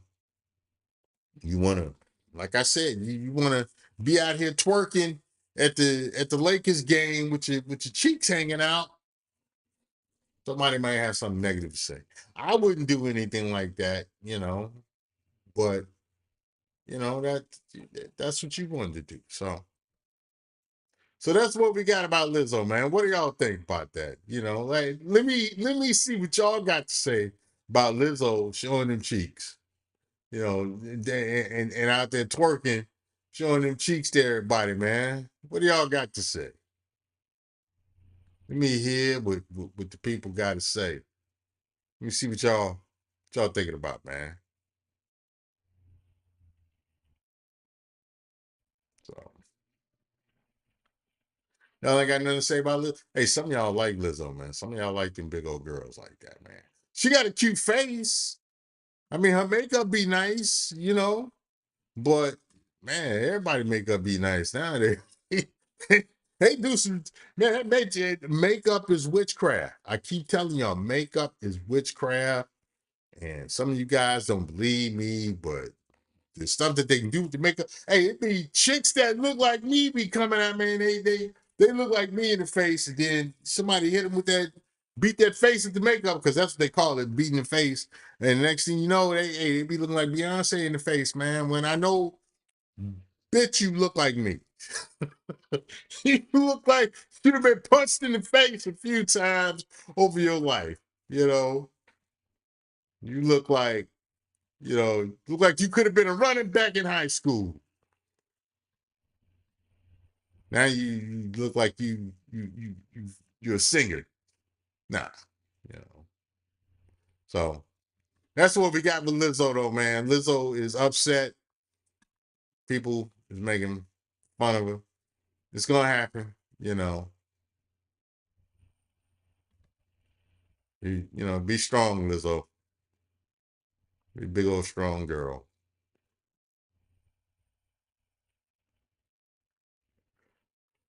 you want to, like I said, you want to be out here twerking at the Lakers game with your cheeks hanging out. Somebody might have something negative to say. I wouldn't do anything like that, but that's what you wanted to do. So that's what we got about Lizzo, man. What do y'all think about that? Like let me see what y'all got to say about Lizzo showing them cheeks. And out there twerking, showing them cheeks to everybody, man. What do y'all got to say? Let me hear what the people got to say. Let me see what y'all thinking about, man. So y'all ain't got nothing to say about Lizzo. Hey, some of y'all like Lizzo, man. Some of y'all like them big old girls like that, man. She got a cute face. I mean, her makeup be nice, but man, everybody makeup be nice nowadays. They do some, man, makeup is witchcraft. I keep telling y'all, makeup is witchcraft. And some of you guys don't believe me, but the stuff that they can do with the makeup. Hey, it be chicks that look like me be coming at me, and they look like me in the face, and then somebody hit them with that, beat that face with the makeup, because that's what they call it, beating the face. And the next thing you know, they be looking like Beyonce in the face, man. When I know, bitch, you look like me. You look like you'd have been punched in the face a few times over your life. You look like, look like you could have been a running back in high school. Now you look like you're a singer. Nah, you know. So that's what we got with Lizzo, though, man. Lizzo is upset. People is making fun of her. It's gonna happen, Be strong, Lizzo. Be a big old strong girl.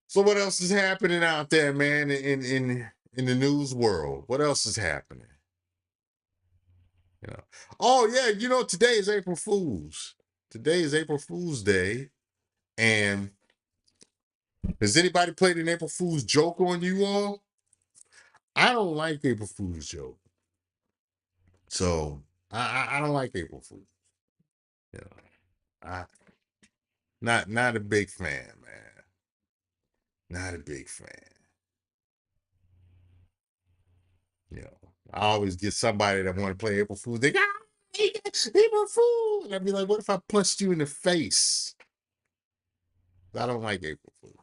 So what else is happening out there, man, in the news world? What else is happening? Oh yeah, today is April Fool's. Today is April Fool's Day. And has anybody played an April Fool's joke on you all? I don't like April Fool's joke. So I don't like April Fool's. I not a big fan, man. Not a big fan. I always get somebody that want to play April Fool's. They go, April Fool. And I'd be like, what if I punched you in the face? I don't like April Fool's.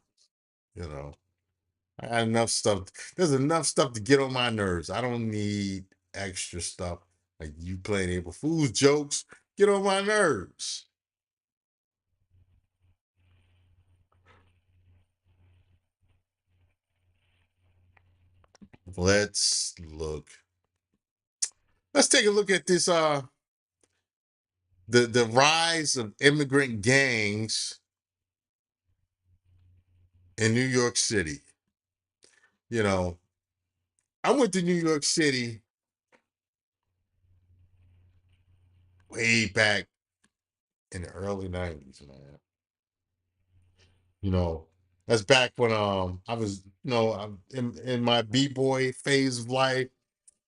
I got enough stuff. There's enough stuff to get on my nerves. I don't need extra stuff like you playing April Fool's jokes. Get on my nerves. Let's take a look at this the rise of immigrant gangs in New York City. I went to New York City way back in the early 90s, man. That's back when I was, I'm in my B-boy phase of life.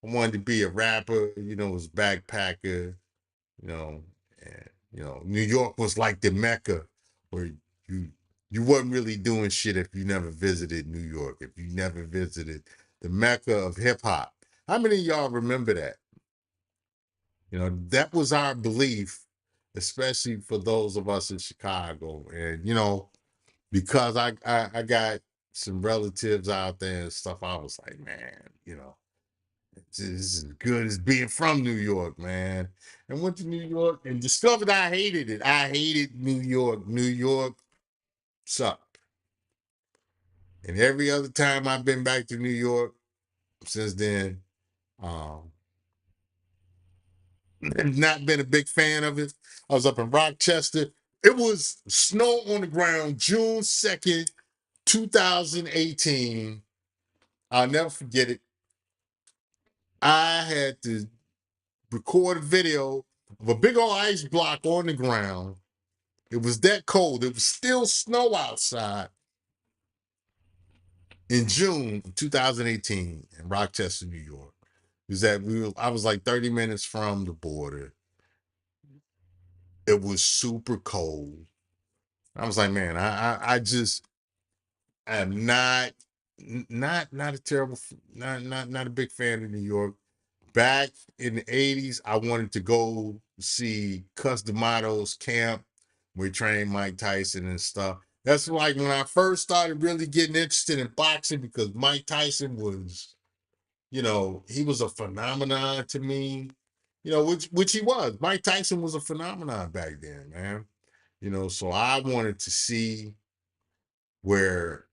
I wanted to be a rapper, was backpacker, and New York was like the Mecca where you wasn't really doing shit if you never visited New York, if you never visited the Mecca of hip hop. How many of y'all remember that? That was our belief, especially for those of us in Chicago. And, because I got some relatives out there and stuff, I was like, man, this is as good as being from New York, man. And went to New York and discovered I hated it. I hated New York. New York sucked. And every other time I've been back to New York since then, not been a big fan of it. I was up in Rochester. It was snow on the ground, June 2nd, 2018. I'll never forget it. I had to record a video of a big old ice block on the ground. It was that cold. It was still snow outside in June of 2018 in Rochester, New York. It was that I was like 30 minutes from the border. It was super cold. I was like, man, I just am not a terrible, not a big fan of New York. Back in the 80s, I wanted to go see Cus D'Amato's camp where he trained Mike Tyson and stuff. That's like when I first started really getting interested in boxing, because Mike Tyson was, he was a phenomenon to me, which he was. Mike Tyson was a phenomenon back then, man. So I wanted to see where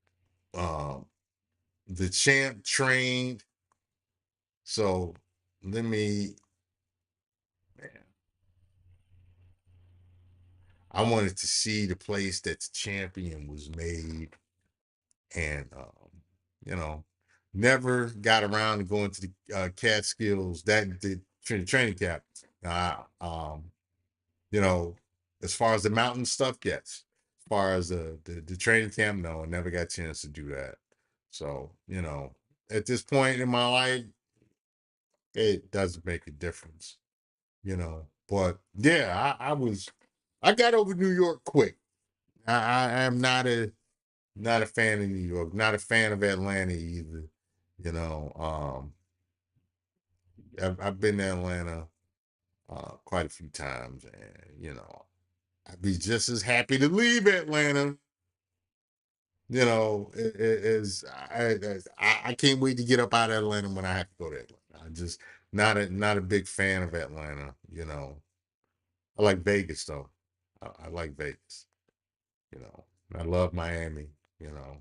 the champ trained. So let me, man, I wanted to see the place that the champion was made, and never got around to going to the Catskills, that the training camp. You know, as far as the mountain stuff, yes. As far as the training camp, no, I never got a chance to do that. So, at this point in my life, it doesn't make a difference, But yeah, I got over New York quick. I am not a fan of New York, not a fan of Atlanta either. You know, I've been to Atlanta quite a few times, and I'd be just as happy to leave Atlanta. As I can't wait to get up out of Atlanta when I have to go to Atlanta. I just not a big fan of Atlanta. I like Vegas though. I like Vegas. I love Miami. You know,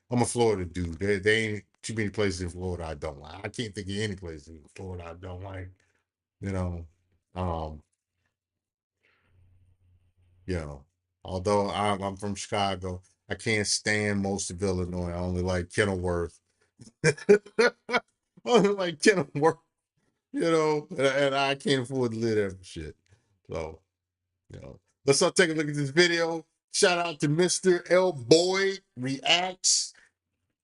I'm a Florida dude. There ain't too many places in Florida I don't like. I can't think of any place in Florida I don't like. You know, um, you know, although I'm from Chicago, I can't stand most of Illinois. I only like Kenilworth. Only like Kenilworth, and I can't afford to live there for shit. So, let's all take a look at this video. Shout out to Mr. L Boy Reacts.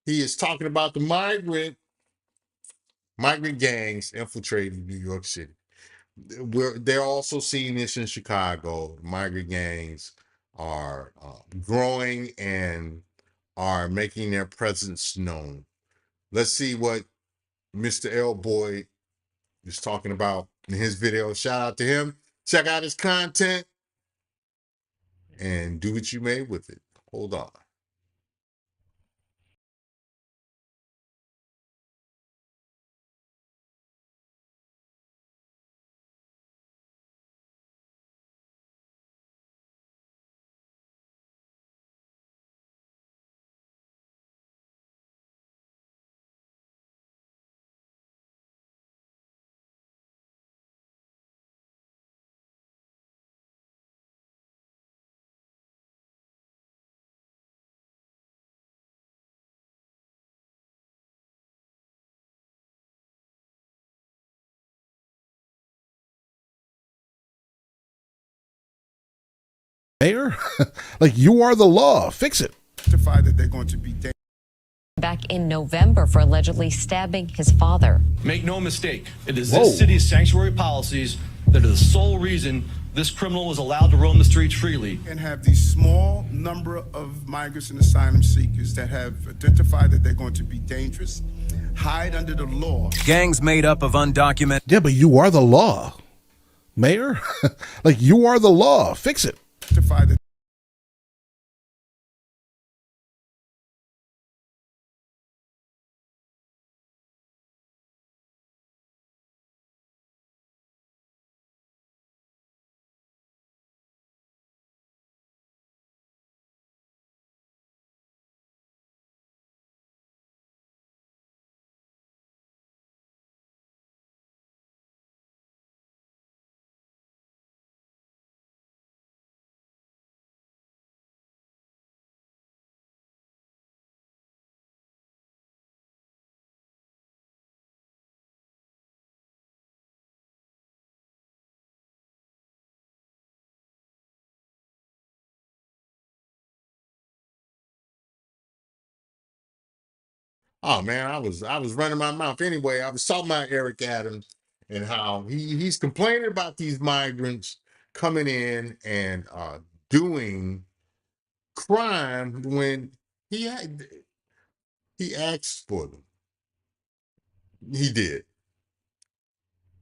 He is talking about the migrant gangs infiltrating New York City. They're also seeing this in Chicago. Migrant gangs are growing and are making their presence known. Let's see what Mr. L Boy is talking about in his video. Shout out to him. Check out his content and do what you may with it. Hold on. Mayor, like, you are the law. Fix it. That they're going to be back in November for allegedly stabbing his father. Make no mistake, it is this city's sanctuary policies that are the sole reason this criminal was allowed to roam the streets freely. And have these small number of migrants and asylum seekers that have identified that they're going to be dangerous, hide under the law. Gangs made up of undocumented. Yeah, but you are the law. Mayor, like, you are the law. Fix it. That Oh man, I was running my mouth anyway. I was talking about Eric Adams and how he's complaining about these migrants coming in and doing crime when he had, he asked for them. He did.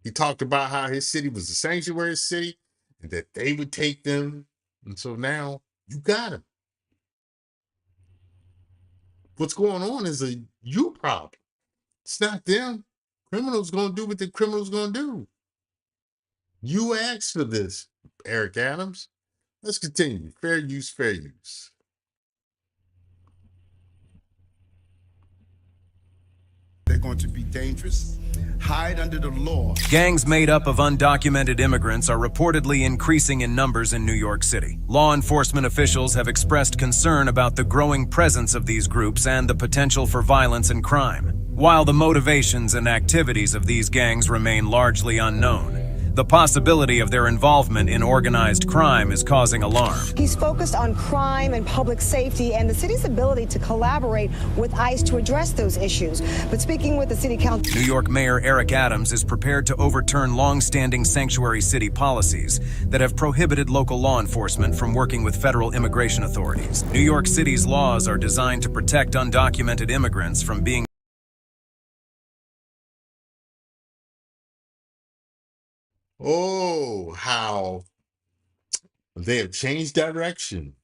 He talked about how his city was a sanctuary city and that they would take them. And so now you got them. What's going on is a you problem. It's not them. Criminals gonna do what the criminals gonna do. You asked for this, Eric Adams. Let's continue. Fair use, fair use. They're going to be dangerous. Hide under the law. Gangs made up of undocumented immigrants are reportedly increasing in numbers in New York City. Law enforcement officials have expressed concern about the growing presence of these groups and the potential for violence and crime. While the motivations and activities of these gangs remain largely unknown, the possibility of their involvement in organized crime is causing alarm. He's focused on crime and public safety and the city's ability to collaborate with ICE to address those issues. But speaking with the city council, New York Mayor Eric Adams is prepared to overturn long-standing sanctuary city policies that have prohibited local law enforcement from working with federal immigration authorities. New York City's laws are designed to protect undocumented immigrants from being Oh, how they have changed direction.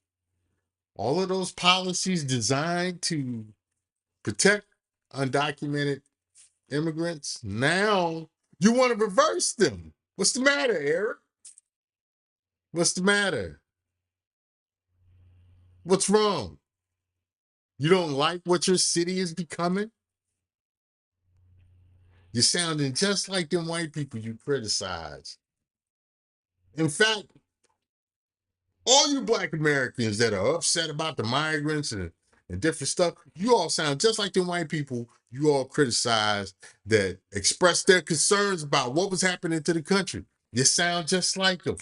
All of those policies designed to protect undocumented immigrants, now you want to reverse them. What's the matter, Eric? What's the matter? What's wrong? You don't like what your city is becoming? You're sounding just like them white people you criticize. In fact, all you black Americans that are upset about the migrants and different stuff, you all sound just like them white people you all criticize that expressed their concerns about what was happening to the country. You sound just like them.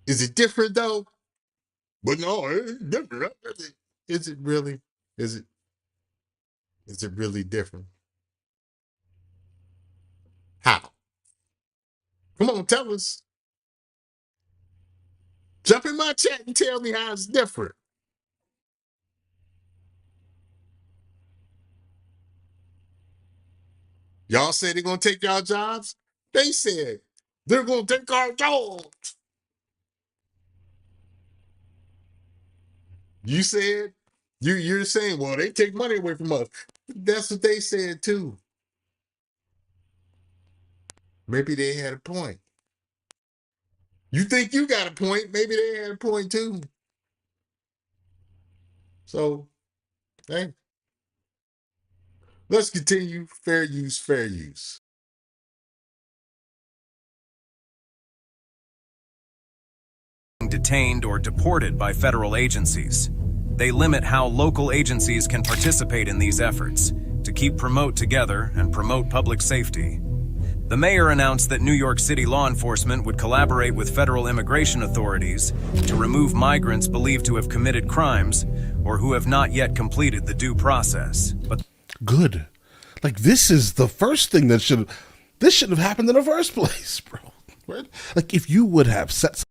Is it different though? But no, it's different. Is it really? Is it really different? How? Come on, tell us. Jump in my chat and tell me how it's different. Y'all said they're gonna take y'all jobs. They said they're gonna take our jobs. You said you're saying, well, they take money away from us. That's what they said too. Maybe they had a point. You think you got a point? Maybe they had a point too. So, hey, let's continue. Fair use, fair use. detained or deported by federal agencies. They limit how local agencies can participate in these efforts to promote together and promote public safety. The mayor announced that New York City law enforcement would collaborate with federal immigration authorities to remove migrants believed to have committed crimes or who have not yet completed the due process. But good. Like, this is the first thing that this shouldn't have happened in the first place, bro. Right? Like, if you would have set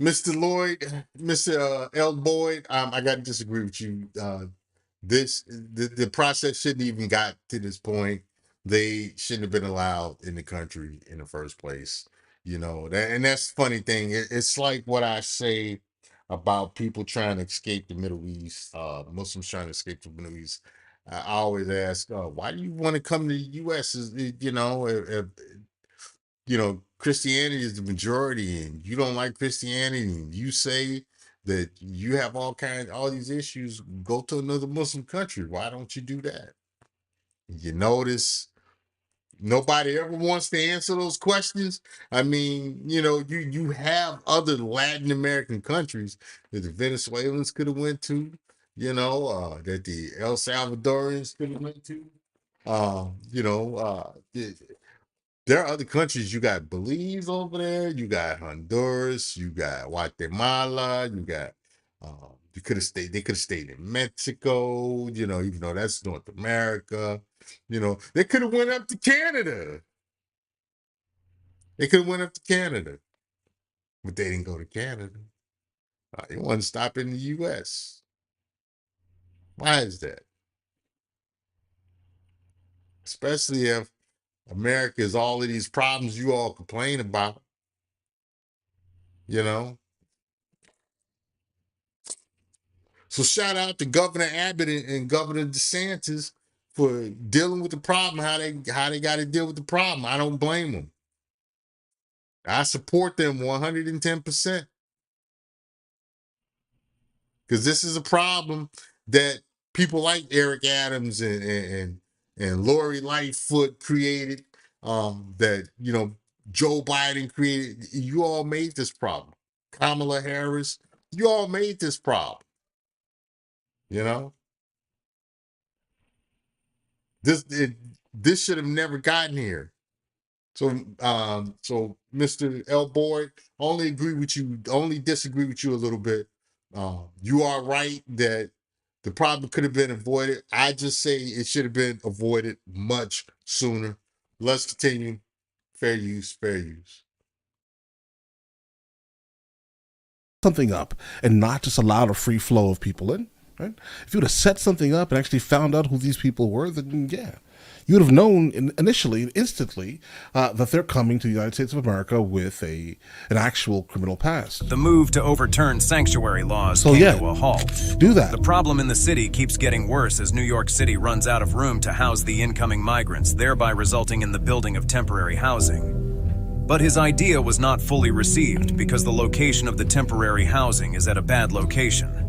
Mr. Lloyd, Mr. L. Boyd, I got to disagree with you. The process shouldn't even got to this point. They shouldn't have been allowed in the country in the first place. You know, and that's the funny thing. It's like what I say about people trying to escape the Middle East, Muslims trying to escape the Middle East. I always ask, why do you want to come to the U.S.? Christianity is the majority, and you don't like Christianity, and you say that you have all these issues, go to another Muslim country. Why don't you do that? You notice nobody ever wants to answer those questions. I mean, you have other Latin American countries that the Venezuelans could have went to, that the El Salvadorians could have went to. There are other countries. You got Belize over there. You got Honduras. You got Guatemala. You got. You could have stayed. They could have stayed in Mexico. You know, even though that's North America. You know, they could have went up to Canada. They could have went up to Canada, but they didn't go to Canada. They want to stop in the U.S. Why is that? Especially if America is all of these problems you all complain about. You know. So shout out to Governor Abbott and Governor DeSantis for dealing with the problem, how they got to deal with the problem. I don't blame them. I support them 110%. Because this is a problem that people like Eric Adams and Lori Lightfoot created, that, you know, Joe Biden created. You all made this problem. Kamala Harris, you all made this problem. You know? This should have never gotten here. So Mr. L. Boyd, only disagree with you a little bit. You are right that the problem could have been avoided. I just say it should have been avoided much sooner. Let's continue. Fair use, fair use. Something up and not just allowed a free flow of people in. Right? If you would have set something up and actually found out who these people were, then yeah, you would have known instantly, that they're coming to the United States of America with an actual criminal past. The move to overturn sanctuary laws came to a halt. Do that. The problem in the city keeps getting worse as New York City runs out of room to house the incoming migrants, thereby resulting in the building of temporary housing. But his idea was not fully received because the location of the temporary housing is at a bad location.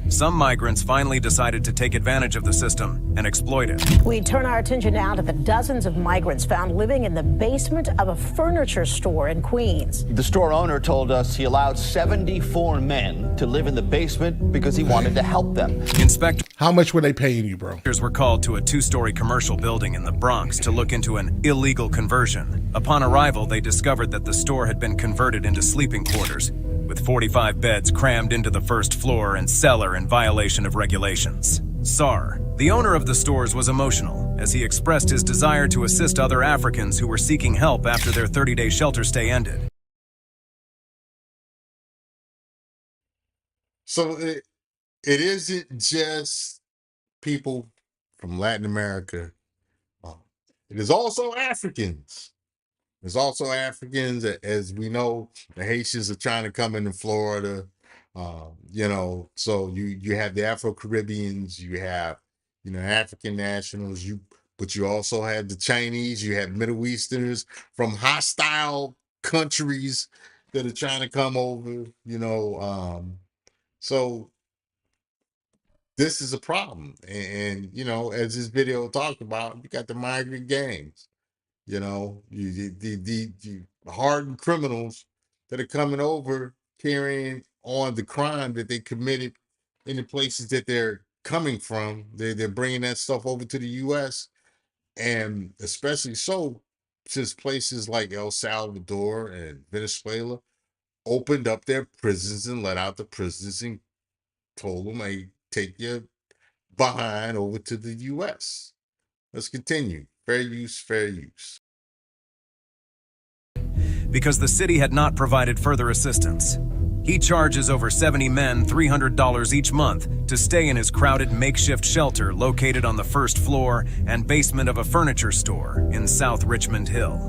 Some migrants finally decided to take advantage of the system and exploit it. We turn our attention now to the dozens of migrants found living in the basement of a furniture store in Queens. The store owner told us he allowed 74 men to live in the basement because he wanted to help them. How much were they paying you, bro? Inspectors were called to a 2-story commercial building in the Bronx to look into an illegal conversion. Upon arrival, they discovered that the store had been converted into sleeping quarters, with 45 beds crammed into the first floor and cellar in violation of regulations. Sar, the owner of the stores, was emotional as he expressed his desire to assist other Africans who were seeking help after their 30-day shelter stay ended. So it isn't just people from Latin America. It is also Africans. There's also Africans, as we know, the Haitians are trying to come into Florida. You know, so you have the Afro-Caribbeans, you have, you know, African nationals, but you also have the Chinese, you have Middle Easterners from hostile countries that are trying to come over, you know. So this is a problem. And, you know, as this video talked about, you got the migrant gangs. You know, the hardened criminals that are coming over carrying on the crime that they committed in the places that they're coming from. They're bringing that stuff over to the U.S. And especially so since places like El Salvador and Venezuela opened up their prisons and let out the prisoners and told them, hey, take your behind over to the U.S. Let's continue. Fair use, fair use. Because the city had not provided further assistance. He charges over 70 men $300 each month to stay in his crowded makeshift shelter located on the first floor and basement of a furniture store in South Richmond Hill.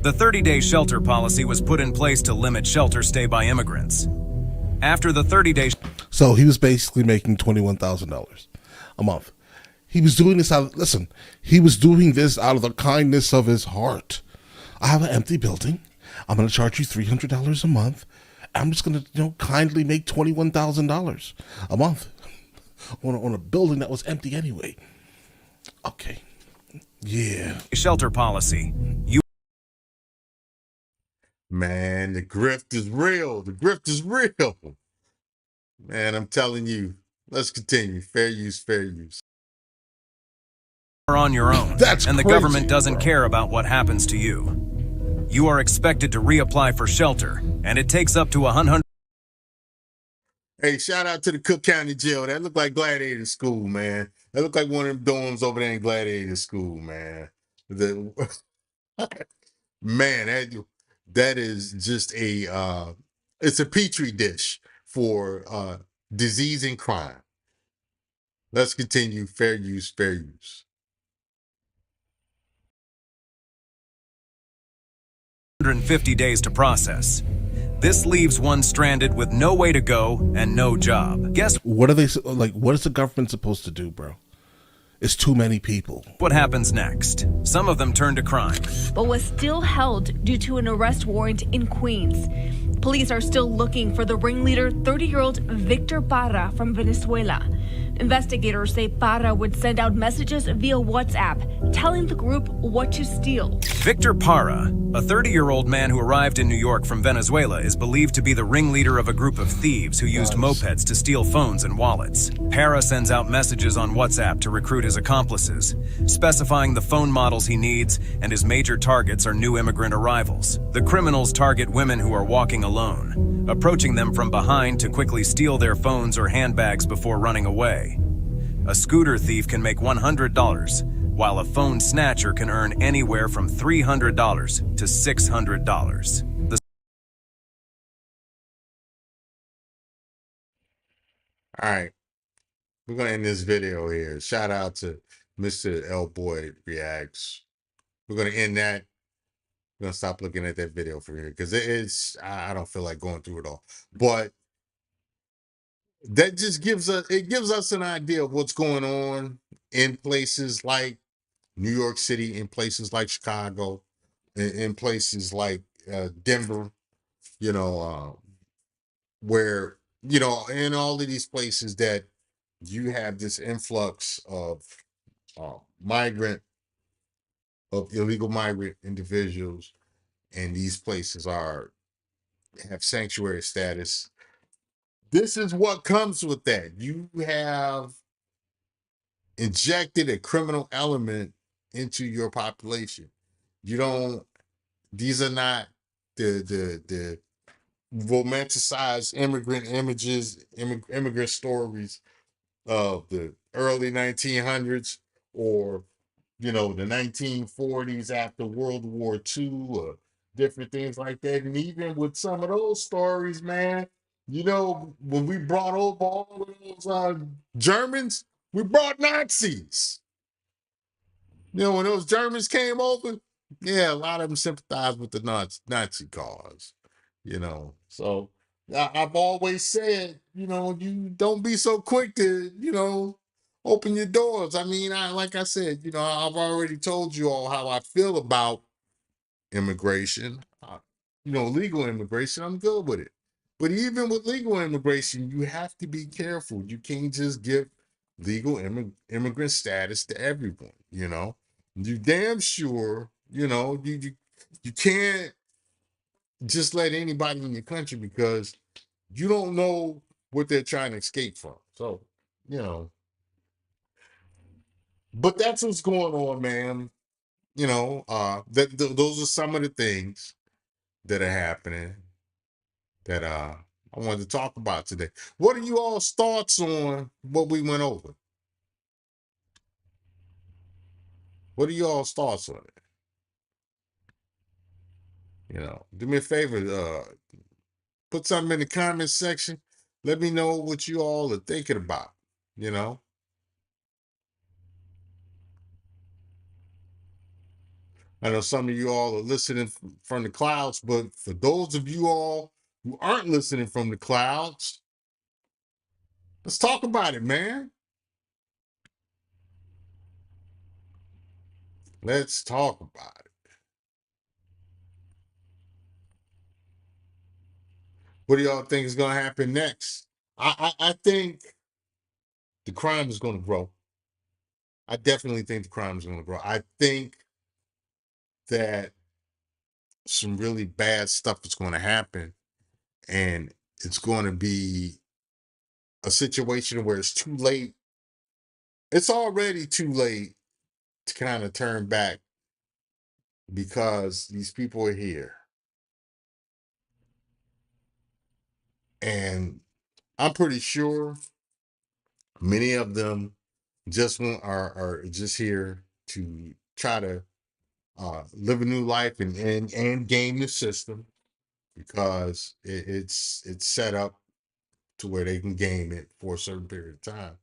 The 30-day shelter policy was put in place to limit shelter stay by immigrants. After the 30-day... So he was basically making $21,000 a month. He was doing this he was doing this out of the kindness of his heart. I have an empty building. I'm going to charge you $300 a month. I'm just going to, you know, kindly make $21,000 a month on a building that was empty anyway. Okay. Yeah. Shelter policy. Man, the grift is real. The grift is real. Man, I'm telling you. Let's continue. Fair use, fair use. Are on your own. That's and the crazy, government doesn't bro. care about what happens to you. You are expected to reapply for shelter, and it takes up to 100. Hey, shout out to the Cook County Jail. That looked like Gladiator School, man. That looked like one of them dorms over there in Gladiator School, man. The man, that is just it's a petri dish for disease and crime. Let's continue. Fair use, fair use. 150 days to process. This leaves one stranded with no way to go and no job. Guess what are they like? What is the government supposed to do, bro? It's too many people. what happens next? Some of them turn to crime. But was still held due to an arrest warrant in Queens. Police are still looking for the ringleader, 30-year-old Victor Parra from Venezuela. Investigators say Parra would send out messages via WhatsApp, telling the group what to steal. Victor Parra, a 30-year-old man who arrived in New York from Venezuela, is believed to be the ringleader of a group of thieves who used mopeds to steal phones and wallets. Parra sends out messages on WhatsApp to recruit his accomplices, specifying the phone models he needs, and his major targets are new immigrant arrivals. The criminals target women who are walking alone, approaching them from behind to quickly steal their phones or handbags before running away. A scooter thief can make $100, while a phone snatcher can earn anywhere from $300 to $600. All right. We're going to end this video here. Shout out to Mr. L Boy Reacts. We're going to end that. We're going to stop looking at that video from here because I don't feel like going through it all. But that just gives us an idea of what's going on in places like New York City, in places like Chicago, in places like Denver, where, in all of these places that you have this influx of illegal migrant individuals, and these places have sanctuary status. This is what comes with that. You have injected a criminal element into your population. These are not the romanticized immigrant images, immigrant stories of the early 1900s or the 1940s after World War II or different things like that. And even with some of those stories, man, when we brought over all of those Germans, we brought Nazis. When those Germans came over, yeah, a lot of them sympathized with the Nazi cause, So I've always said, you don't be so quick to, open your doors. I mean, like I said, I've already told you all how I feel about immigration. Legal immigration, I'm good with it. But even with legal immigration, you have to be careful. You can't just give legal immigrant status to everyone, You damn sure, you can't just let anybody in your country because you don't know what they're trying to escape from. So, but that's what's going on, man. Those are some of the things that are happening that I wanted to talk about today. What are you all's thoughts on what we went over? What are you all's thoughts on it? Do me a favor, put something in the comments section. Let me know what you all are thinking about, I know some of you all are listening from the clouds, but for those of you all who aren't listening from the clouds, let's talk about it, man. Let's talk about it. What do y'all think is going to happen next? I think the crime is going to grow. I definitely think the crime is going to grow. I think that some really bad stuff is going to happen, and it's going to be a situation where it's too late. It's already too late to kind of turn back because these people are here. And I'm pretty sure many of them are just here to try to live a new life and game the system, because it's set up to where they can game it for a certain period of time.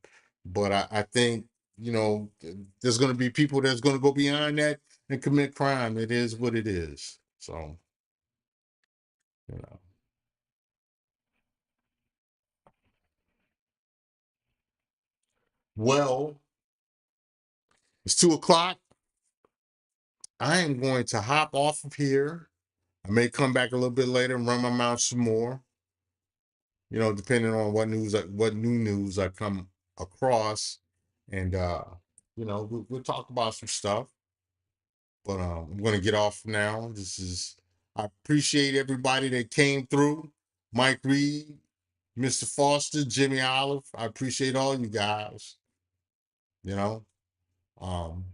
But I think, there's going to be people that's going to go beyond that and commit crime. It is what it is. So, you know. Well, it's 2 o'clock. I am going to hop off of here. I may come back a little bit later and run my mouth some more, depending on what new news I come across. And, we'll talk about some stuff. But I'm going to get off now. I appreciate everybody that came through. Mike Reed, Mr. Foster, Jimmy Olive. I appreciate all you guys. Um,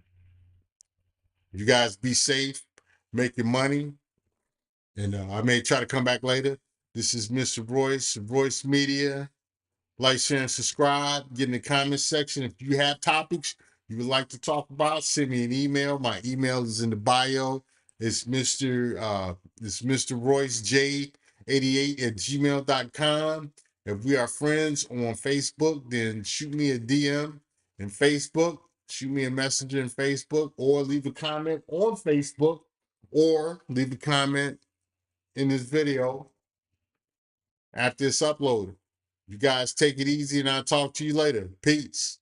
you guys be safe, make your money. And I may try to come back later. This is Mr. Royce, Royce Media. Like, share, and subscribe. Get in the comment section. If you have topics you would like to talk about, send me an email. My email is in the bio. It's Mr. Royce J88 at gmail.com. If we are friends on Facebook, then shoot me a DM in Facebook, shoot me a messenger in Facebook, or leave a comment on Facebook, or leave a comment in this video after it's uploaded. You guys take it easy, and I'll talk to you later. Peace.